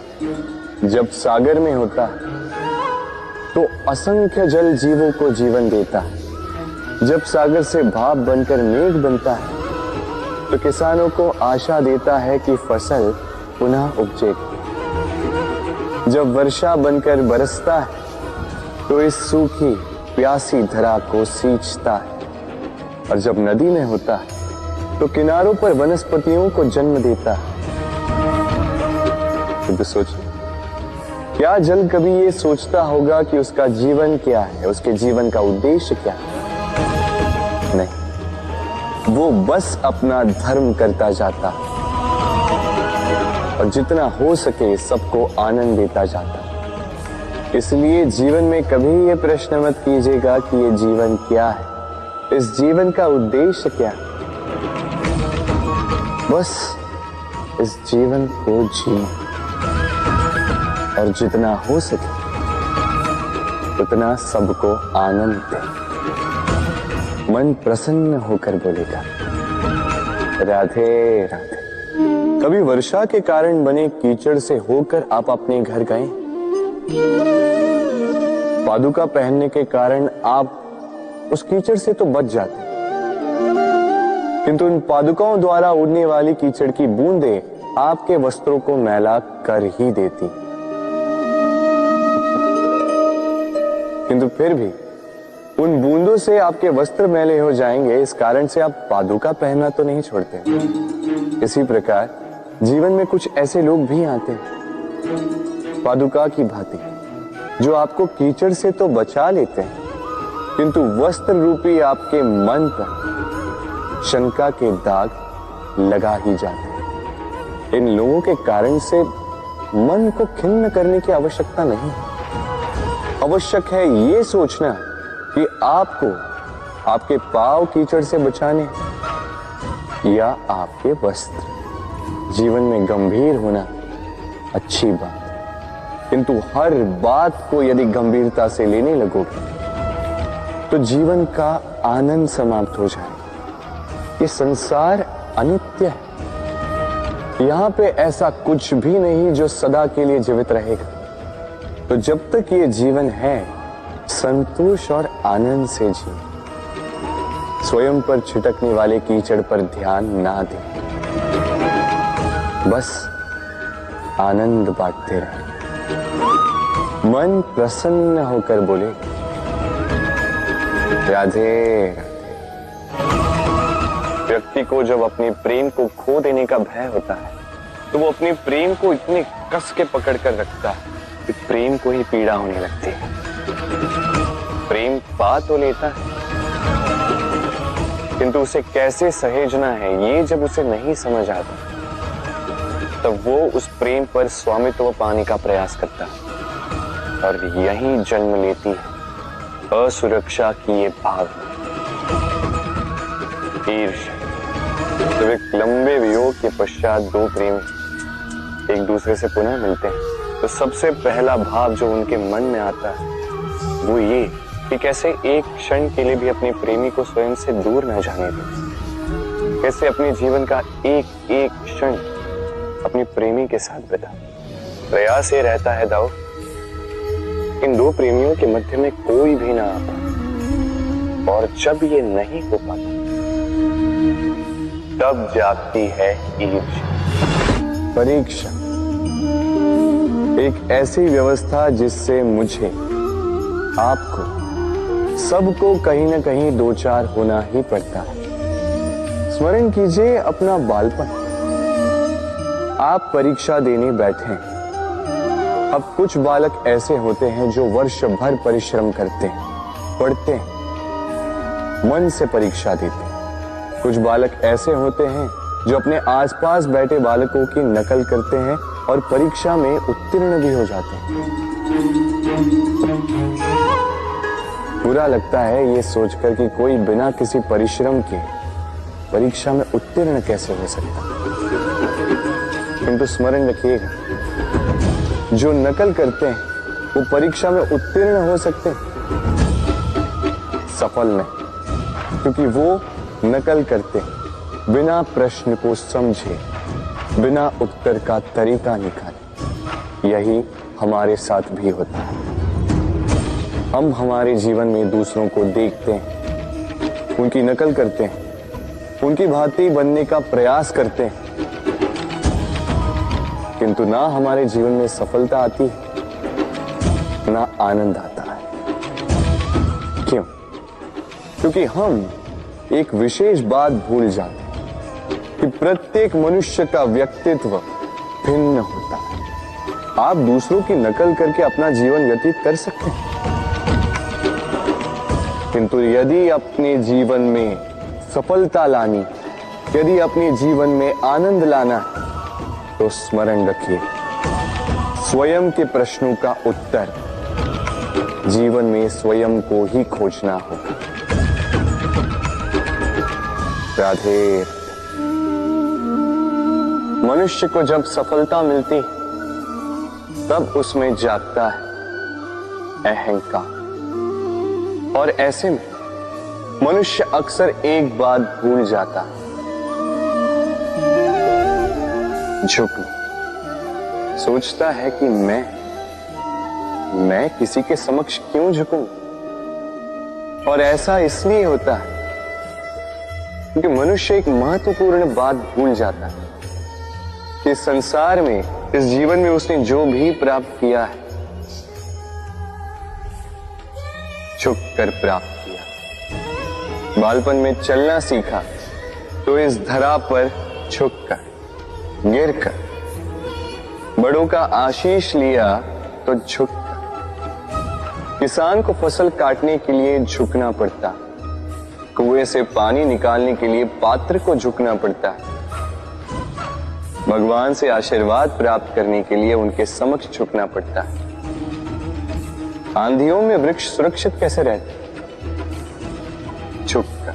जब सागर में होता है तो असंख्य जल जीवों को जीवन देता है। जब सागर से भाप बनकर मेघ बनता है तो किसानों को आशा देता है कि फसल पुनः उपजेगी। जब वर्षा बनकर बरसता है तो इस सूखी प्यासी धरा को सींचता है, और जब नदी में होता है तो किनारों पर वनस्पतियों को जन्म देता है। तो सोचिए, क्या जल कभी ये सोचता होगा कि उसका जीवन क्या है, उसके जीवन का उद्देश्य क्या है? नहीं, वो बस अपना धर्म करता जाता है और जितना हो सके सबको आनंद देता जाता है। इसलिए जीवन में कभी ये प्रश्न मत कीजिएगा कि ये जीवन क्या है, इस जीवन का उद्देश्य क्या है। बस इस जीवन को जिए और जितना हो सके उतना सबको आनंद दे। मन प्रसन्न होकर बोलेगा राधे राधे। कभी वर्षा के कारण बने कीचड़ से होकर आप अपने घर गए? पादुका पहनने के कारण आप उस कीचड़ से तो बच जाते, किंतु उन पादुकाओं द्वारा उड़ने वाली कीचड़ की बूंदें आपके वस्त्रों को मैला कर ही देती। किंतु फिर भी उन बूंदों से आपके वस्त्र मैले हो जाएंगे, इस कारण से आप पादुका पहनना तो नहीं छोड़ते। इसी प्रकार जीवन में कुछ ऐसे लोग भी आते हैं पादुका की भांति, जो आपको कीचड़ से तो बचा लेते हैं, किंतु वस्त्र रूपी आपके मन पर शंका के दाग लगा ही जाते हैं। इन लोगों के कारण से मन को खिन्न करने की आवश्यकता नहीं। आवश्यक है ये सोचना कि आपको आपके पांव कीचड़ से बचाने या आपके वस्त्र। जीवन में गंभीर होना अच्छी बात, किंतु हर बात को यदि गंभीरता से लेने लगोगे तो जीवन का आनंद समाप्त हो जाएगा। ये संसार अनित्य है, यहां पे ऐसा कुछ भी नहीं जो सदा के लिए जीवित रहेगा। तो जब तक ये जीवन है, संतोष और आनंद से जिए। स्वयं पर छिटकने वाले कीचड़ पर ध्यान ना दें, बस आनंद बांटते रहें। मन प्रसन्न होकर बोले राधे राधे। व्यक्ति को जब अपने प्रेम को खो देने का भय होता है तो वो अपने प्रेम को इतने कस के पकड़ कर रखता है कि प्रेम को ही पीड़ा होने लगती है। प्रेम पा तो लेता है, किंतु उसे कैसे सहेजना है ये जब उसे नहीं समझ आता, तब वो उस प्रेम पर स्वामित्व पाने का प्रयास करता है, और यहीं जन्म लेती है असुरक्षा की ये भावना, ईर्ष्या। जब एक लंबे वियोग के पश्चात दो प्रेमी एक दूसरे से पुनः मिलते हैं तो सबसे पहला भाव जो उनके मन में आता है वो ये कि कैसे एक क्षण के लिए भी अपने प्रेमी को स्वयं से दूर न जाने दें, कैसे अपने जीवन का एक एक क्षण अपनी प्रेमी के साथ बिता। प्रयास ये रहता है दाऊ, इन दो प्रेमियों के मध्य में कोई भी ना आ पाए, और जब ये नहीं हो पाता तब जागती है ईर्ष्या, परीक्षा। एक ऐसी व्यवस्था जिससे मुझे, आपको, सबको कहीं ना कहीं दो चार होना ही पड़ता है। स्मरण कीजिए अपना बालपन। आप परीक्षा देने बैठे। अब कुछ बालक ऐसे होते हैं जो वर्ष भर परिश्रम करते हैं, पढ़ते हैं, मन से परीक्षा देते हैं। कुछ बालक ऐसे होते हैं जो अपने आसपास बैठे बालकों की नकल करते हैं और परीक्षा में उत्तीर्ण भी हो जाते हैं। बुरा लगता है ये सोचकर कि कोई बिना किसी परिश्रम के परीक्षा में उत्तीर्ण कैसे हो सकता। किंतु स्मरण रखिएगा, जो नकल करते हैं वो परीक्षा में उत्तीर्ण हो सकते हैं, सफल नहीं, क्योंकि वो नकल करते हैं बिना प्रश्न को समझे, बिना उत्तर का तरीका निकाले। यही हमारे साथ भी होता है। हम हमारे जीवन में दूसरों को देखते हैं, उनकी नकल करते हैं, उनकी भांति बनने का प्रयास करते हैं, किंतु ना हमारे जीवन में सफलता आती है ना आनंद आता है। क्यों? क्योंकि हम एक विशेष बात भूल जाते हैं कि प्रत्येक मनुष्य का व्यक्तित्व भिन्न होता है। आप दूसरों की नकल करके अपना जीवन व्यतीत कर सकते हैं, किंतु यदि अपने जीवन में सफलता लानी, यदि अपने जीवन में आनंद लाना है, तो स्मरण रखिए, स्वयं के प्रश्नों का उत्तर जीवन में स्वयं को ही खोजना होगा। राधे। मनुष्य को जब सफलता मिलती तब उसमें जागता है अहंकार, और ऐसे में मनुष्य अक्सर एक बात भूल जाता है, झुकना। सोचता है कि मैं किसी के समक्ष क्यों झुकूं? और ऐसा इसलिए होता है क्योंकि मनुष्य एक महत्वपूर्ण बात भूल जाता है कि संसार में, इस जीवन में उसने जो भी प्राप्त किया है, झुक कर प्राप्त किया। बालपन में चलना सीखा तो इस धरा पर झुककर, गिरकर। बड़ों का आशीष लिया तो झुककर। किसान को फसल काटने के लिए झुकना पड़ता, कुएं से पानी निकालने के लिए पात्र को झुकना पड़ता है, भगवान से आशीर्वाद प्राप्त करने के लिए उनके समक्ष झुकना पड़ता है। आंधियों में वृक्ष सुरक्षित कैसे रहते? झुककर।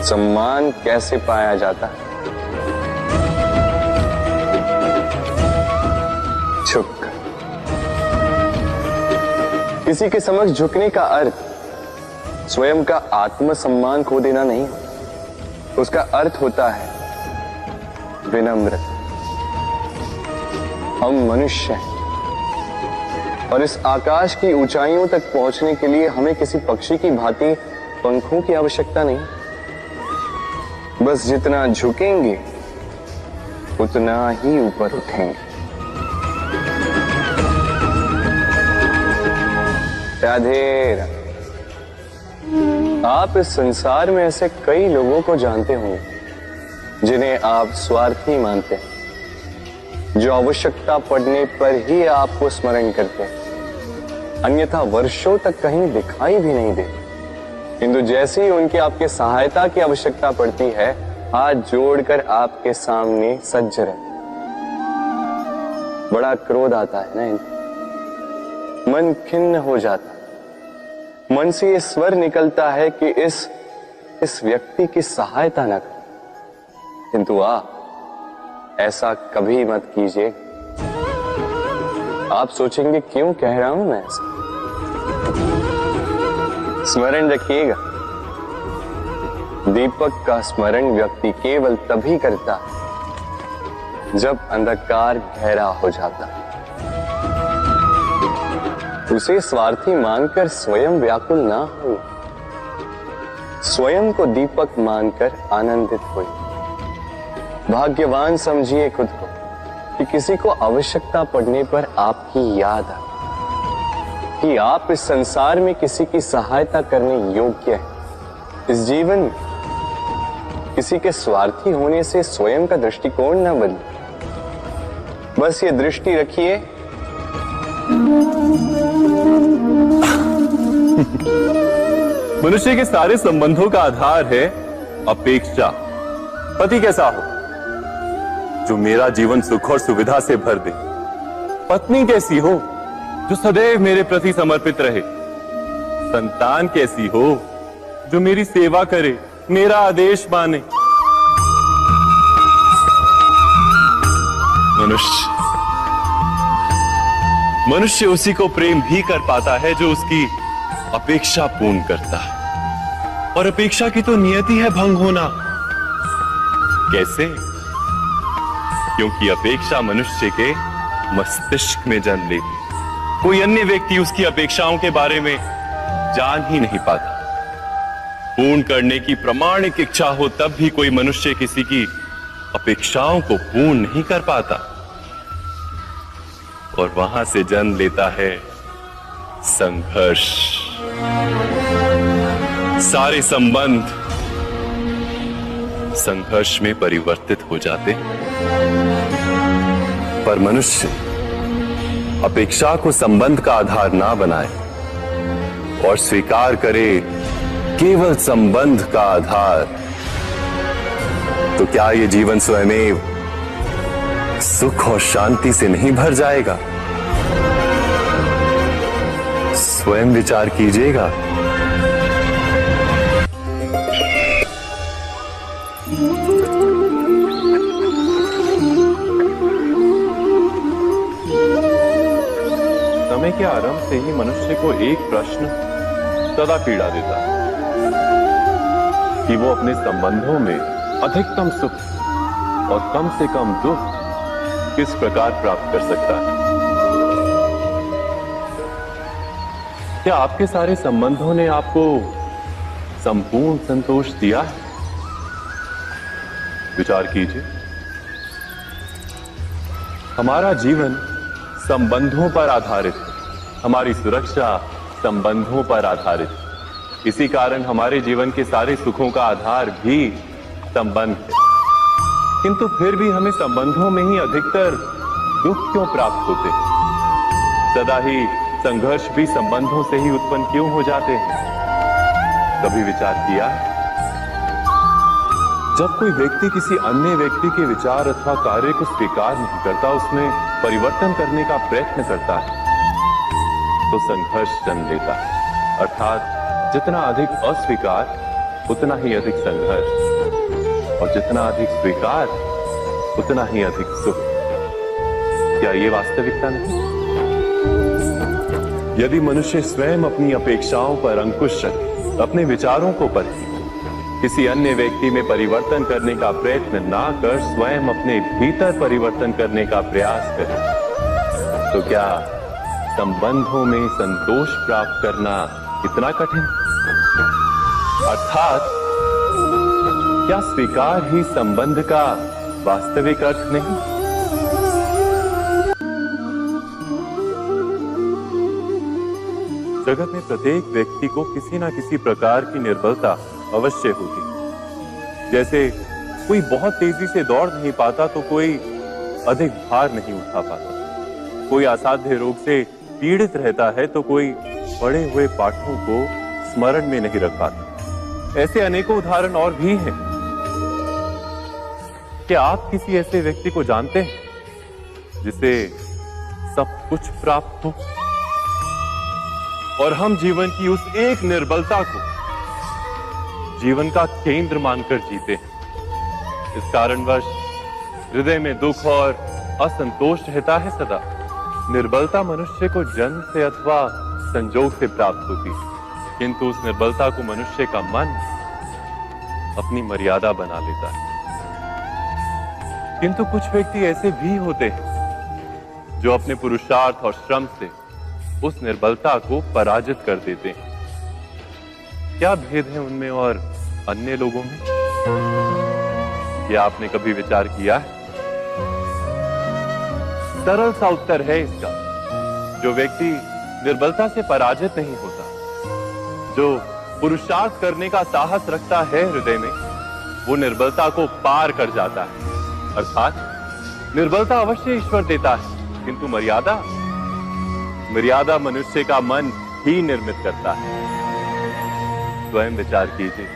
सम्मान कैसे पाया जाता है? झुककर। किसी के समक्ष झुकने का अर्थ स्वयं का आत्मसम्मान खो देना नहीं, उसका अर्थ होता है विनम्र। हम मनुष्य हैं और इस आकाश की ऊंचाइयों तक पहुंचने के लिए हमें किसी पक्षी की भांति पंखों की आवश्यकता नहीं। बस जितना झुकेंगे उतना ही ऊपर उठेंगे। राधे राधे। आप इस संसार में ऐसे कई लोगों को जानते होंगे जिन्हें आप स्वार्थी मानते हैं, जो आवश्यकता पड़ने पर ही आपको स्मरण करते हैं, अन्यथा वर्षों तक कहीं दिखाई भी नहीं देते। किंतु जैसे ही उनकी आपके सहायता की आवश्यकता पड़ती है, हाथ जोड़कर आपके सामने सज्ज रहते। बड़ा क्रोध आता है ना इनको, मन खिन्न हो जाता, मन से ये स्वर निकलता है कि इस व्यक्ति की सहायता न करें। किंतु आप ऐसा कभी मत कीजिए। आप सोचेंगे क्यों कह रहा हूं मैं ऐसा? स्मरण रखिएगा, दीपक का स्मरण व्यक्ति केवल तभी करता है जब अंधकार गहरा हो जाता है। उसे स्वार्थी मानकर स्वयं व्याकुल ना हो, स्वयं को दीपक मानकर आनंदित हो। भाग्यवान समझिए खुद को कि किसी को आवश्यकता पड़ने पर आपकी याद आए कि आप इस संसार में किसी की सहायता करने योग्य हैं। इस जीवन में किसी के स्वार्थी होने से स्वयं का दृष्टिकोण न बदले। बस ये दृष्टि रखिए, मनुष्य के सारे संबंधों का आधार है अपेक्षा। पति कैसा हो जो मेरा जीवन सुख और सुविधा से भर दे, पत्नी कैसी हो जो सदैव मेरे प्रति समर्पित रहे, संतान कैसी हो जो मेरी सेवा करे, मेरा आदेश माने। मनुष्य उसी को प्रेम भी कर पाता है जो उसकी अपेक्षा पूर्ण करता है, और अपेक्षा की तो नियति है भंग होना। कैसे? क्योंकि अपेक्षा मनुष्य के मस्तिष्क में जन्म लेती, कोई अन्य व्यक्ति उसकी अपेक्षाओं के बारे में जान ही नहीं पाता। पूर्ण करने की प्रामाणिक इच्छा हो तब भी कोई मनुष्य किसी की अपेक्षाओं को पूर्ण नहीं कर पाता। और वहां से जन्म लेता है संघर्ष। सारे संबंध संघर्ष में परिवर्तित हो जाते हैं। पर मनुष्य अपेक्षा को संबंध का आधार ना बनाए और स्वीकार करे केवल संबंध का आधार, तो क्या ये जीवन स्वयमेव सुख और शांति से नहीं भर जाएगा? स्वयं विचार कीजिएगा। समय के आरंभ से ही मनुष्य को एक प्रश्न सदा पीड़ा देता है कि वो अपने संबंधों में अधिकतम सुख और कम से कम दुख किस प्रकार प्राप्त कर सकता है। क्या आपके सारे संबंधों ने आपको संपूर्ण संतोष दिया है? विचार कीजिए। हमारा जीवन संबंधों पर आधारित है, हमारी सुरक्षा संबंधों पर आधारित है। इसी कारण हमारे जीवन के सारे सुखों का आधार भी संबंध है। किंतु फिर भी हमें संबंधों में ही अधिकतर दुख क्यों प्राप्त होते हैं? सदा ही संघर्ष भी संबंधों से ही उत्पन्न क्यों हो जाते हैं? कभी विचार किया? जब कोई व्यक्ति किसी अन्य व्यक्ति के विचार अथवा कार्य को स्वीकार नहीं करता, उसमें परिवर्तन करने का प्रयत्न करता है, तो संघर्ष जन्म लेता है। अर्थात जितना अधिक अस्वीकार उतना ही अधिक संघर्ष, और जितना अधिक स्वीकार उतना ही अधिक सुख। क्या ये वास्तविकता नहीं? यदि मनुष्य स्वयं अपनी अपेक्षाओं पर अंकुश रखे, अपने विचारों को परखे, किसी अन्य व्यक्ति में परिवर्तन करने का प्रयत्न ना कर स्वयं अपने भीतर परिवर्तन करने का प्रयास करे, तो क्या संबंधों में संतोष प्राप्त करना इतना कठिन? अर्थात क्या स्वीकार ही संबंध का वास्तविक अर्थ नहीं? जगत में प्रत्येक व्यक्ति को किसी ना किसी प्रकार की निर्बलता अवश्य होती। जैसे कोई बहुत तेजी से दौड़ नहीं पाता तो कोई अधिक भार नहीं उठा पाता, कोई असाध्य रोग से पीड़ित रहता है तो कोई पढ़े हुए पाठों को स्मरण में नहीं रख पाता। ऐसे अनेकों उदाहरण और भी हैं। क्या आप किसी ऐसे व्यक्ति को जानते हैं जिसे सब कुछ प्राप्त हो, और हम जीवन की उस एक निर्बलता को जीवन का केंद्र मानकर जीते हैं? इस कारणवश हृदय में दुख और असंतोष रहता है सदा। निर्बलता मनुष्य को जन्म से अथवा संजोग से प्राप्त होती है, किंतु उस निर्बलता को मनुष्य का मन अपनी मर्यादा बना लेता है। किंतु कुछ व्यक्ति ऐसे भी होते हैं जो अपने पुरुषार्थ और श्रम से उस निर्बलता को पराजित कर देते हैं। क्या भेद है उनमें और अन्य लोगों में? क्या आपने कभी विचार किया है? सरल सा उत्तर है इसका। जो व्यक्ति निर्बलता से पराजित नहीं होता, जो पुरुषार्थ करने का साहस रखता है हृदय में, वो निर्बलता को पार कर जाता है। अर्थात निर्बलता अवश्य ईश्वर देता है, किंतु मर्यादा मनुष्य का मन ही निर्मित करता है। स्वयं विचार कीजिए।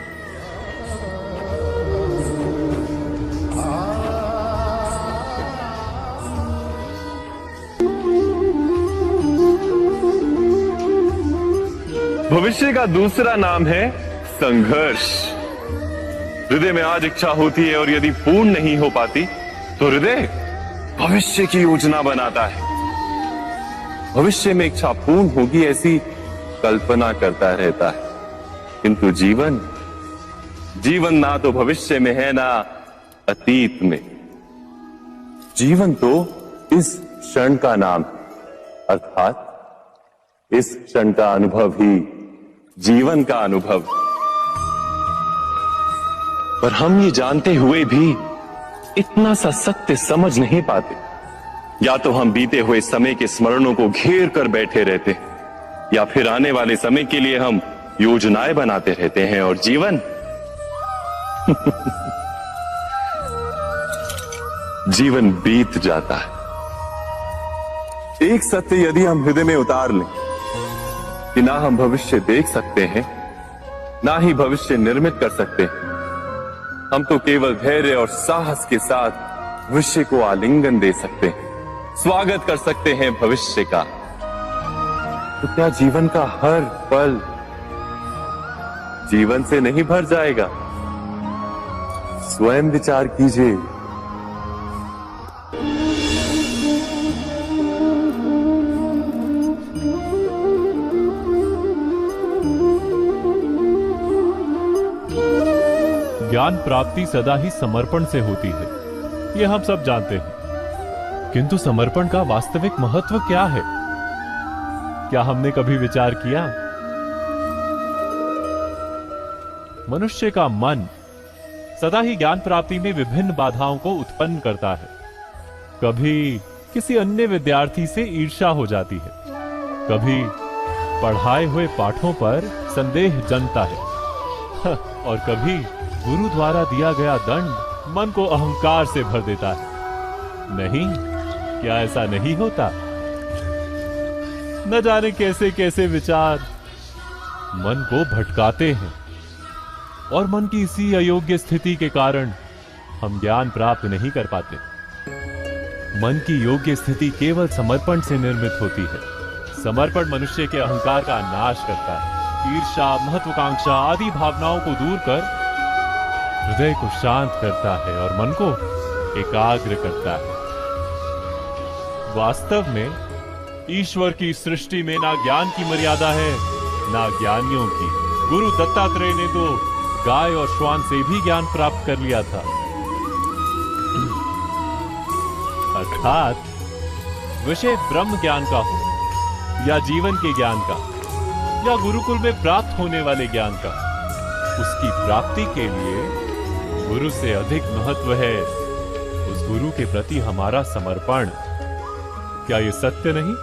भविष्य का दूसरा नाम है संघर्ष। हृदय में आज इच्छा होती है और यदि पूर्ण नहीं हो पाती तो हृदय भविष्य की योजना बनाता है। भविष्य में इच्छा पूर्ण होगी ऐसी कल्पना करता रहता है, किंतु जीवन ना तो भविष्य में है ना अतीत में। जीवन तो इस क्षण का नाम है, अर्थात इस क्षण का अनुभव ही जीवन का अनुभव। पर हम ये जानते हुए भी इतना सा सत्य समझ नहीं पाते या तो हम बीते हुए समय के स्मरणों को घेर कर बैठे रहते, या फिर आने वाले समय के लिए हम योजनाएं बनाते रहते हैं और जीवन जीवन बीत जाता है। एक सत्य यदि हम हृदय में उतार लें कि ना हम भविष्य देख सकते हैं, ना ही भविष्य निर्मित कर सकते हैं, हम तो केवल धैर्य और साहस के साथ भविष्य को आलिंगन दे सकते हैं, स्वागत कर सकते हैं भविष्य का। तो क्या जीवन का हर पल जीवन से नहीं भर जाएगा? स्वयं विचार कीजिए। ज्ञान प्राप्ति सदा ही समर्पण से होती है, ये हम सब जानते हैं। किंतु समर्पण का वास्तविक महत्व क्या है? क्या हमने कभी विचार किया? मनुष्य का मन सदा ही ज्ञान प्राप्ति में विभिन्न बाधाओं को उत्पन्न करता है। कभी किसी अन्य विद्यार्थी से ईर्ष्या हो जाती है, कभी पढ़ाए हुए पाठों पर संदेह जन्मता है, और कभी गुरु द्वारा दिया गया दंड मन को अहंकार से भर देता है। नहीं, क्या ऐसा नहीं होता? न जाने कैसे कैसे विचार मन को भटकाते हैं, और मन की इसी अयोग्य स्थिति के कारण हम ज्ञान प्राप्त नहीं कर पाते। मन की योग्य स्थिति केवल समर्पण से निर्मित होती है। समर्पण मनुष्य के अहंकार का नाश करता है, ईर्ष्या, महत्वाकांक्षा आदि भावनाओं को दूर कर हृदय को शांत करता है और मन को एकाग्र करता है। वास्तव में ईश्वर की सृष्टि में ना ज्ञान की मर्यादा है, ना ज्ञानियों की। गुरु दत्तात्रेय ने तो गाय और श्वान से भी ज्ञान प्राप्त कर लिया था। अर्थात विषय ब्रह्म ज्ञान का हो या जीवन के ज्ञान का या गुरुकुल में प्राप्त होने वाले ज्ञान का, उसकी प्राप्ति के लिए गुरु से अधिक महत्व है उस गुरु के प्रति हमारा समर्पण। क्या ये सत्य नहीं?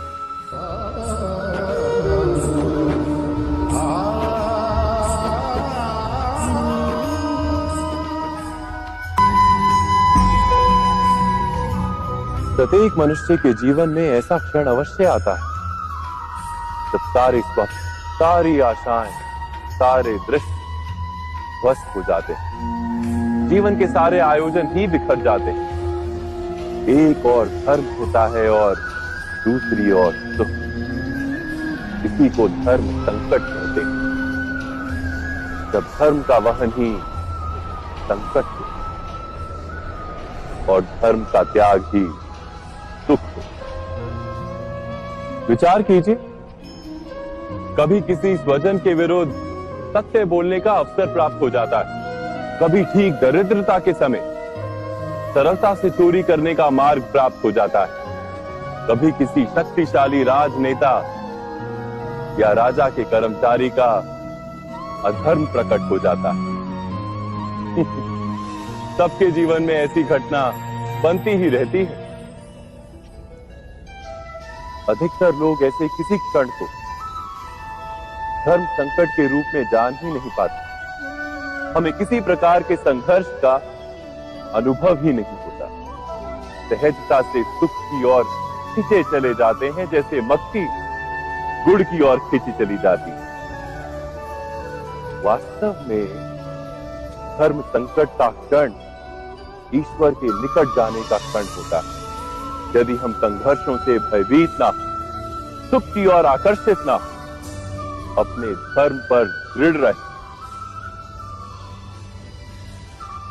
प्रत्येक मनुष्य के जीवन में ऐसा क्षण अवश्य आता है जब सारे स्वप्न, सारी आशाएं, सारे दृश्य ध्वस्त हो जाते हैं। जीवन के सारे आयोजन ही बिखर जाते हैं। एक और धर्म होता है और दूसरी ओर सुख। इसी को धर्म संकट कहते हैं। जब धर्म का वहन ही संकट हो और धर्म का त्याग ही सुख हो। विचार कीजिए, कभी किसी स्वजन के विरुद्ध सत्य बोलने का अवसर प्राप्त हो जाता है, कभी ठीक दरिद्रता के समय सरलता से चोरी करने का मार्ग प्राप्त हो जाता है, कभी किसी शक्तिशाली राजनेता या राजा के कर्मचारी का अधर्म प्रकट हो जाता है। सबके जीवन में ऐसी घटना बनती ही रहती है। अधिकतर लोग ऐसे किसी क्षण को धर्म संकट के रूप में जान ही नहीं पाते। हमें किसी प्रकार के संघर्ष का अनुभव ही नहीं होता। सहजता से सुख की ओर खींचे चले जाते हैं, जैसे मक्खी गुड़ की ओर खींची चली जाती है। वास्तव में धर्म संकट का क्षण ईश्वर के निकट जाने का क्षण होता है। यदि हम संघर्षों से भयभीत ना, सुख की ओर आकर्षित ना, अपने धर्म पर दृढ़ रहे,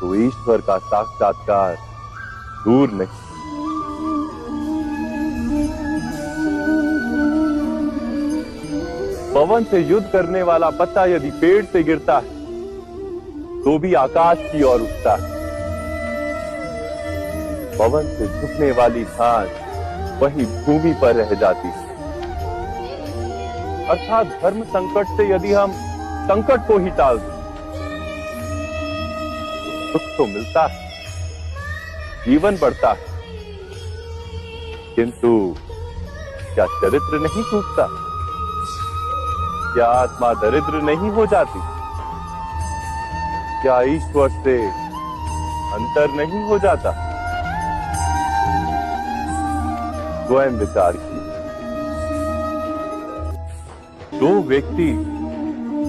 तो ईश्वर का साक्षात्कार दूर नहीं। पवन से युद्ध करने वाला पत्ता यदि पेड़ से गिरता है तो भी आकाश की ओर उठता है। पवन से झुकने वाली घास वही भूमि पर रह जाती है। अर्थात धर्म संकट से यदि हम संकट को ही टाल दें तो सुख तो मिलता है, जीवन बढ़ता है। किंतु क्या चरित्र नहीं टूटता? क्या आत्मा दरिद्र नहीं हो जाती? क्या ईश्वर से अंतर नहीं हो जाता? स्वयं विचार कीजिए। दो व्यक्ति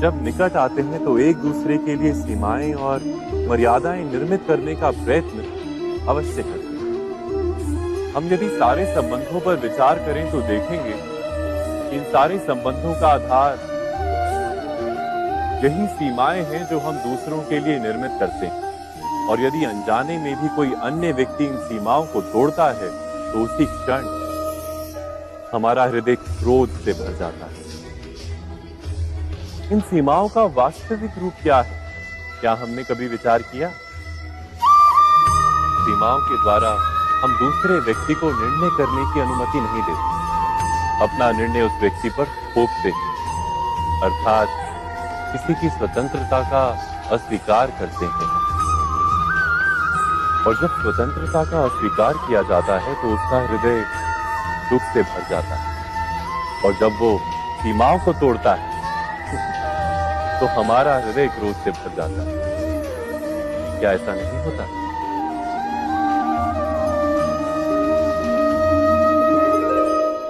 जब निकट आते हैं तो एक दूसरे के लिए सीमाएं और मर्यादाएं निर्मित करने का प्रयत्न अवश्य करते हैं। हम यदि सारे संबंधों पर विचार करें तो देखेंगे कि इन सारे संबंधों का आधार यही सीमाएं हैं जो हम दूसरों के लिए निर्मित करते हैं। और यदि अनजाने में भी कोई अन्य व्यक्ति इन सीमाओं को तोड़ता है तो उसी क्षण हमारा हृदय क्रोध से भर जाता है। इन सीमाओं का वास्तविक रूप क्या है? क्या हमने कभी विचार किया? सीमाओं के द्वारा हम दूसरे व्यक्ति को निर्णय करने की अनुमति नहीं देते, अपना निर्णय उस व्यक्ति पर थोप देते, अर्थात किसी की स्वतंत्रता का अस्वीकार करते हैं। और जब स्वतंत्रता का अस्वीकार किया जाता है तो उसका हृदय दुख से भर जाता है। और जब वो सीमाओं को तोड़ता है तो हमारा हृदय क्रोध से भर जाता है। क्या ऐसा नहीं होता?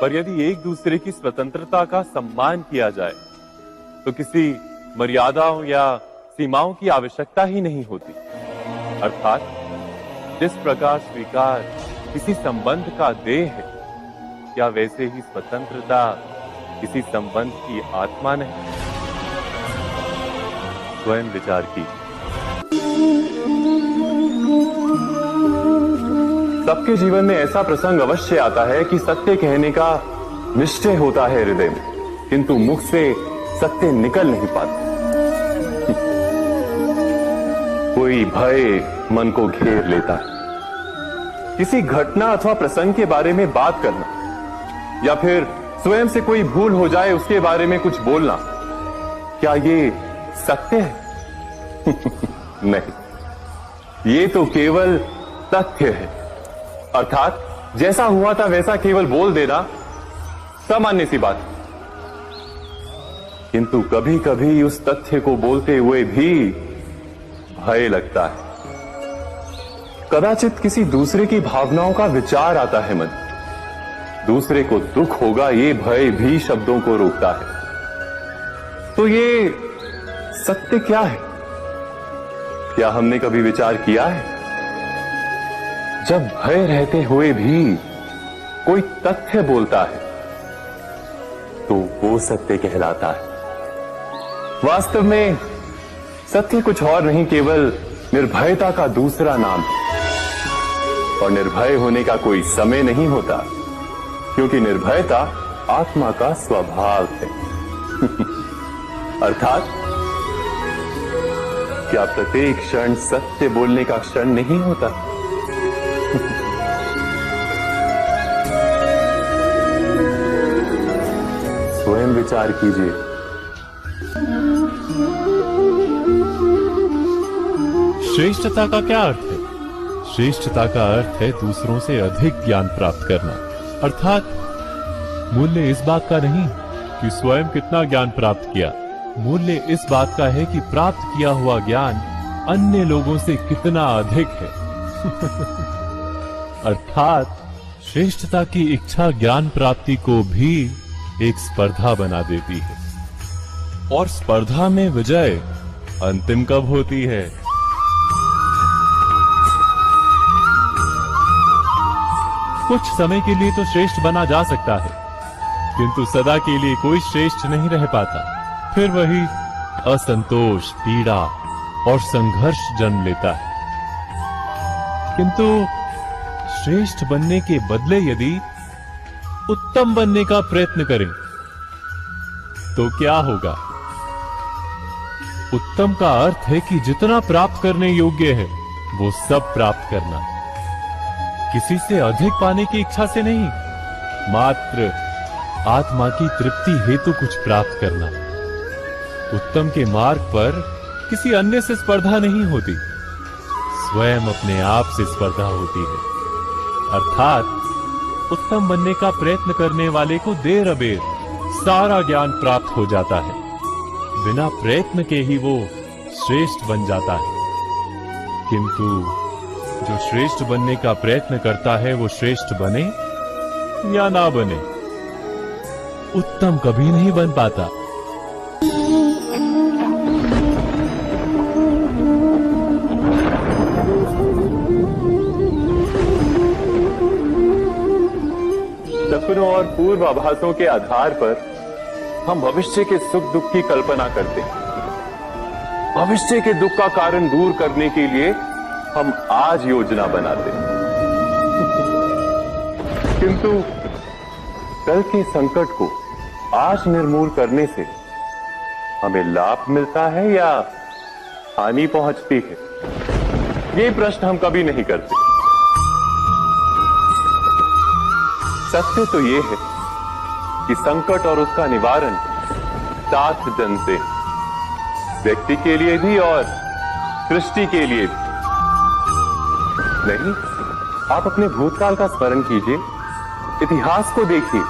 पर यदि एक दूसरे की स्वतंत्रता का सम्मान किया जाए तो किसी मर्यादाओं या सीमाओं की आवश्यकता ही नहीं होती। अर्थात जिस प्रकार स्वीकार किसी संबंध का देह है, क्या वैसे ही स्वतंत्रता किसी संबंध की आत्मा नहीं? स्वयं विचार कीजिए। सबके जीवन में ऐसा प्रसंग अवश्य आता है कि सत्य कहने का निश्चय होता है हृदय में, किंतु मुख से सत्य निकल नहीं पाता। कोई भय मन को घेर लेता है। किसी घटना अथवा प्रसंग के बारे में बात करना या फिर स्वयं से कोई भूल हो जाए उसके बारे में कुछ बोलना, क्या ये सत्य है? नहीं, ये तो केवल तथ्य है। अर्थात जैसा हुआ था वैसा केवल बोल देना सामान्य सी बात है। किंतु कभी कभी उस तथ्य को बोलते हुए भी भय लगता है। कदाचित किसी दूसरे की भावनाओं का विचार आता है मन, दूसरे को दुख होगा ये भय भी शब्दों को रोकता है। तो ये सत्य क्या है? क्या हमने कभी विचार किया है? जब भय रहते हुए भी कोई तथ्य बोलता है तो वो सत्य कहलाता है। वास्तव में सत्य कुछ और नहीं, केवल निर्भयता का दूसरा नाम है। और निर्भय होने का कोई समय नहीं होता, क्योंकि निर्भयता आत्मा का स्वभाव है। अर्थात क्या प्रत्येक क्षण सत्य बोलने का क्षण नहीं होता? स्वयं विचार कीजिए। श्रेष्ठता का क्या अर्थ है? श्रेष्ठता का अर्थ है दूसरों से अधिक ज्ञान प्राप्त करना। अर्थात मूल्य इस बात का नहीं कि स्वयं कितना ज्ञान प्राप्त किया, मूल्य इस बात का है कि प्राप्त किया हुआ ज्ञान अन्य लोगों से कितना अधिक है। अर्थात श्रेष्ठता की इच्छा ज्ञान प्राप्ति को भी एक स्पर्धा बना देती है। और स्पर्धा में विजय अंतिम कब होती है? कुछ समय के लिए तो श्रेष्ठ बना जा सकता है, किंतु सदा के लिए कोई श्रेष्ठ नहीं रह पाता। फिर वही असंतोष, पीड़ा और संघर्ष जन्म लेता है। किंतु श्रेष्ठ बनने के बदले यदि उत्तम बनने का प्रयत्न करें तो क्या होगा? उत्तम का अर्थ है कि जितना प्राप्त करने योग्य है वो सब प्राप्त करना, किसी से अधिक पाने की इच्छा से नहीं, मात्र आत्मा की तृप्ति हेतु कुछ प्राप्त करना। उत्तम के मार्ग पर किसी अन्य से स्पर्धा नहीं होती, स्वयं अपने आप से स्पर्धा होती है। अर्थात उत्तम बनने का प्रयत्न करने वाले को देर अबेर सारा ज्ञान प्राप्त हो जाता है। बिना प्रयत्न के ही वो श्रेष्ठ बन जाता है। किंतु जो श्रेष्ठ बनने का प्रयत्न करता है वो श्रेष्ठ बने या ना बने, उत्तम कभी नहीं बन पाता। सपनों और पूर्वाभासों के आधार पर हम भविष्य के सुख दुख की कल्पना करते हैं। भविष्य के दुख का कारण दूर करने के लिए हम आज योजना बनाते हैं। किंतु कल के संकट को आज निर्मूल करने से हमें लाभ मिलता है या हानि पहुंचती है, ये प्रश्न हम कभी नहीं करते। सत्य तो ये है कि संकट और उसका निवारण सात जन से, व्यक्ति के लिए भी और सृष्टि के लिए भी। नहीं, आप अपने भूतकाल का स्मरण कीजिए, इतिहास को देखिए।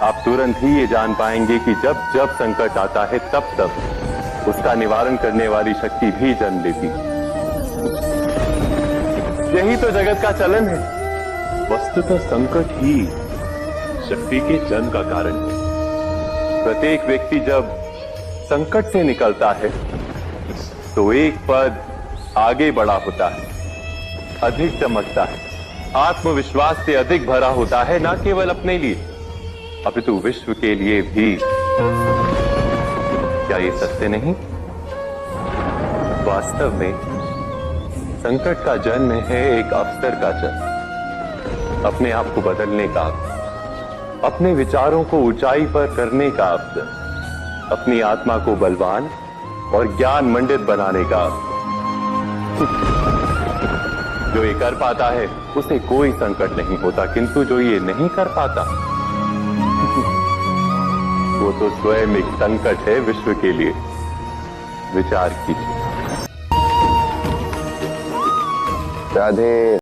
आप तुरंत ही ये जान पाएंगे कि जब जब संकट आता है तब तब उसका निवारण करने वाली शक्ति भी जन्म लेती है। यही तो जगत का चलन है। वस्तुतः संकट ही शक्ति के जन्म का कारण है। प्रत्येक व्यक्ति जब संकट से निकलता है तो एक पद आगे बढ़ा होता है, अधिक चमकता है, आत्मविश्वास से अधिक भरा होता है, न केवल अपने लिए अपितु विश्व के लिए भी। क्या ये सत्य नहीं? वास्तव में संकट का जन्म है एक अवसर का जन्म, अपने आप को बदलने का, अपने विचारों को ऊंचाई पर करने का अवसर, अपनी आत्मा को बलवान और ज्ञान मंडित बनाने का। जो ये कर पाता है उसे कोई संकट नहीं होता, किंतु जो ये नहीं कर पाता वो तो स्वयं एक संकट है विश्व के लिए। विचार कीजिए। राधे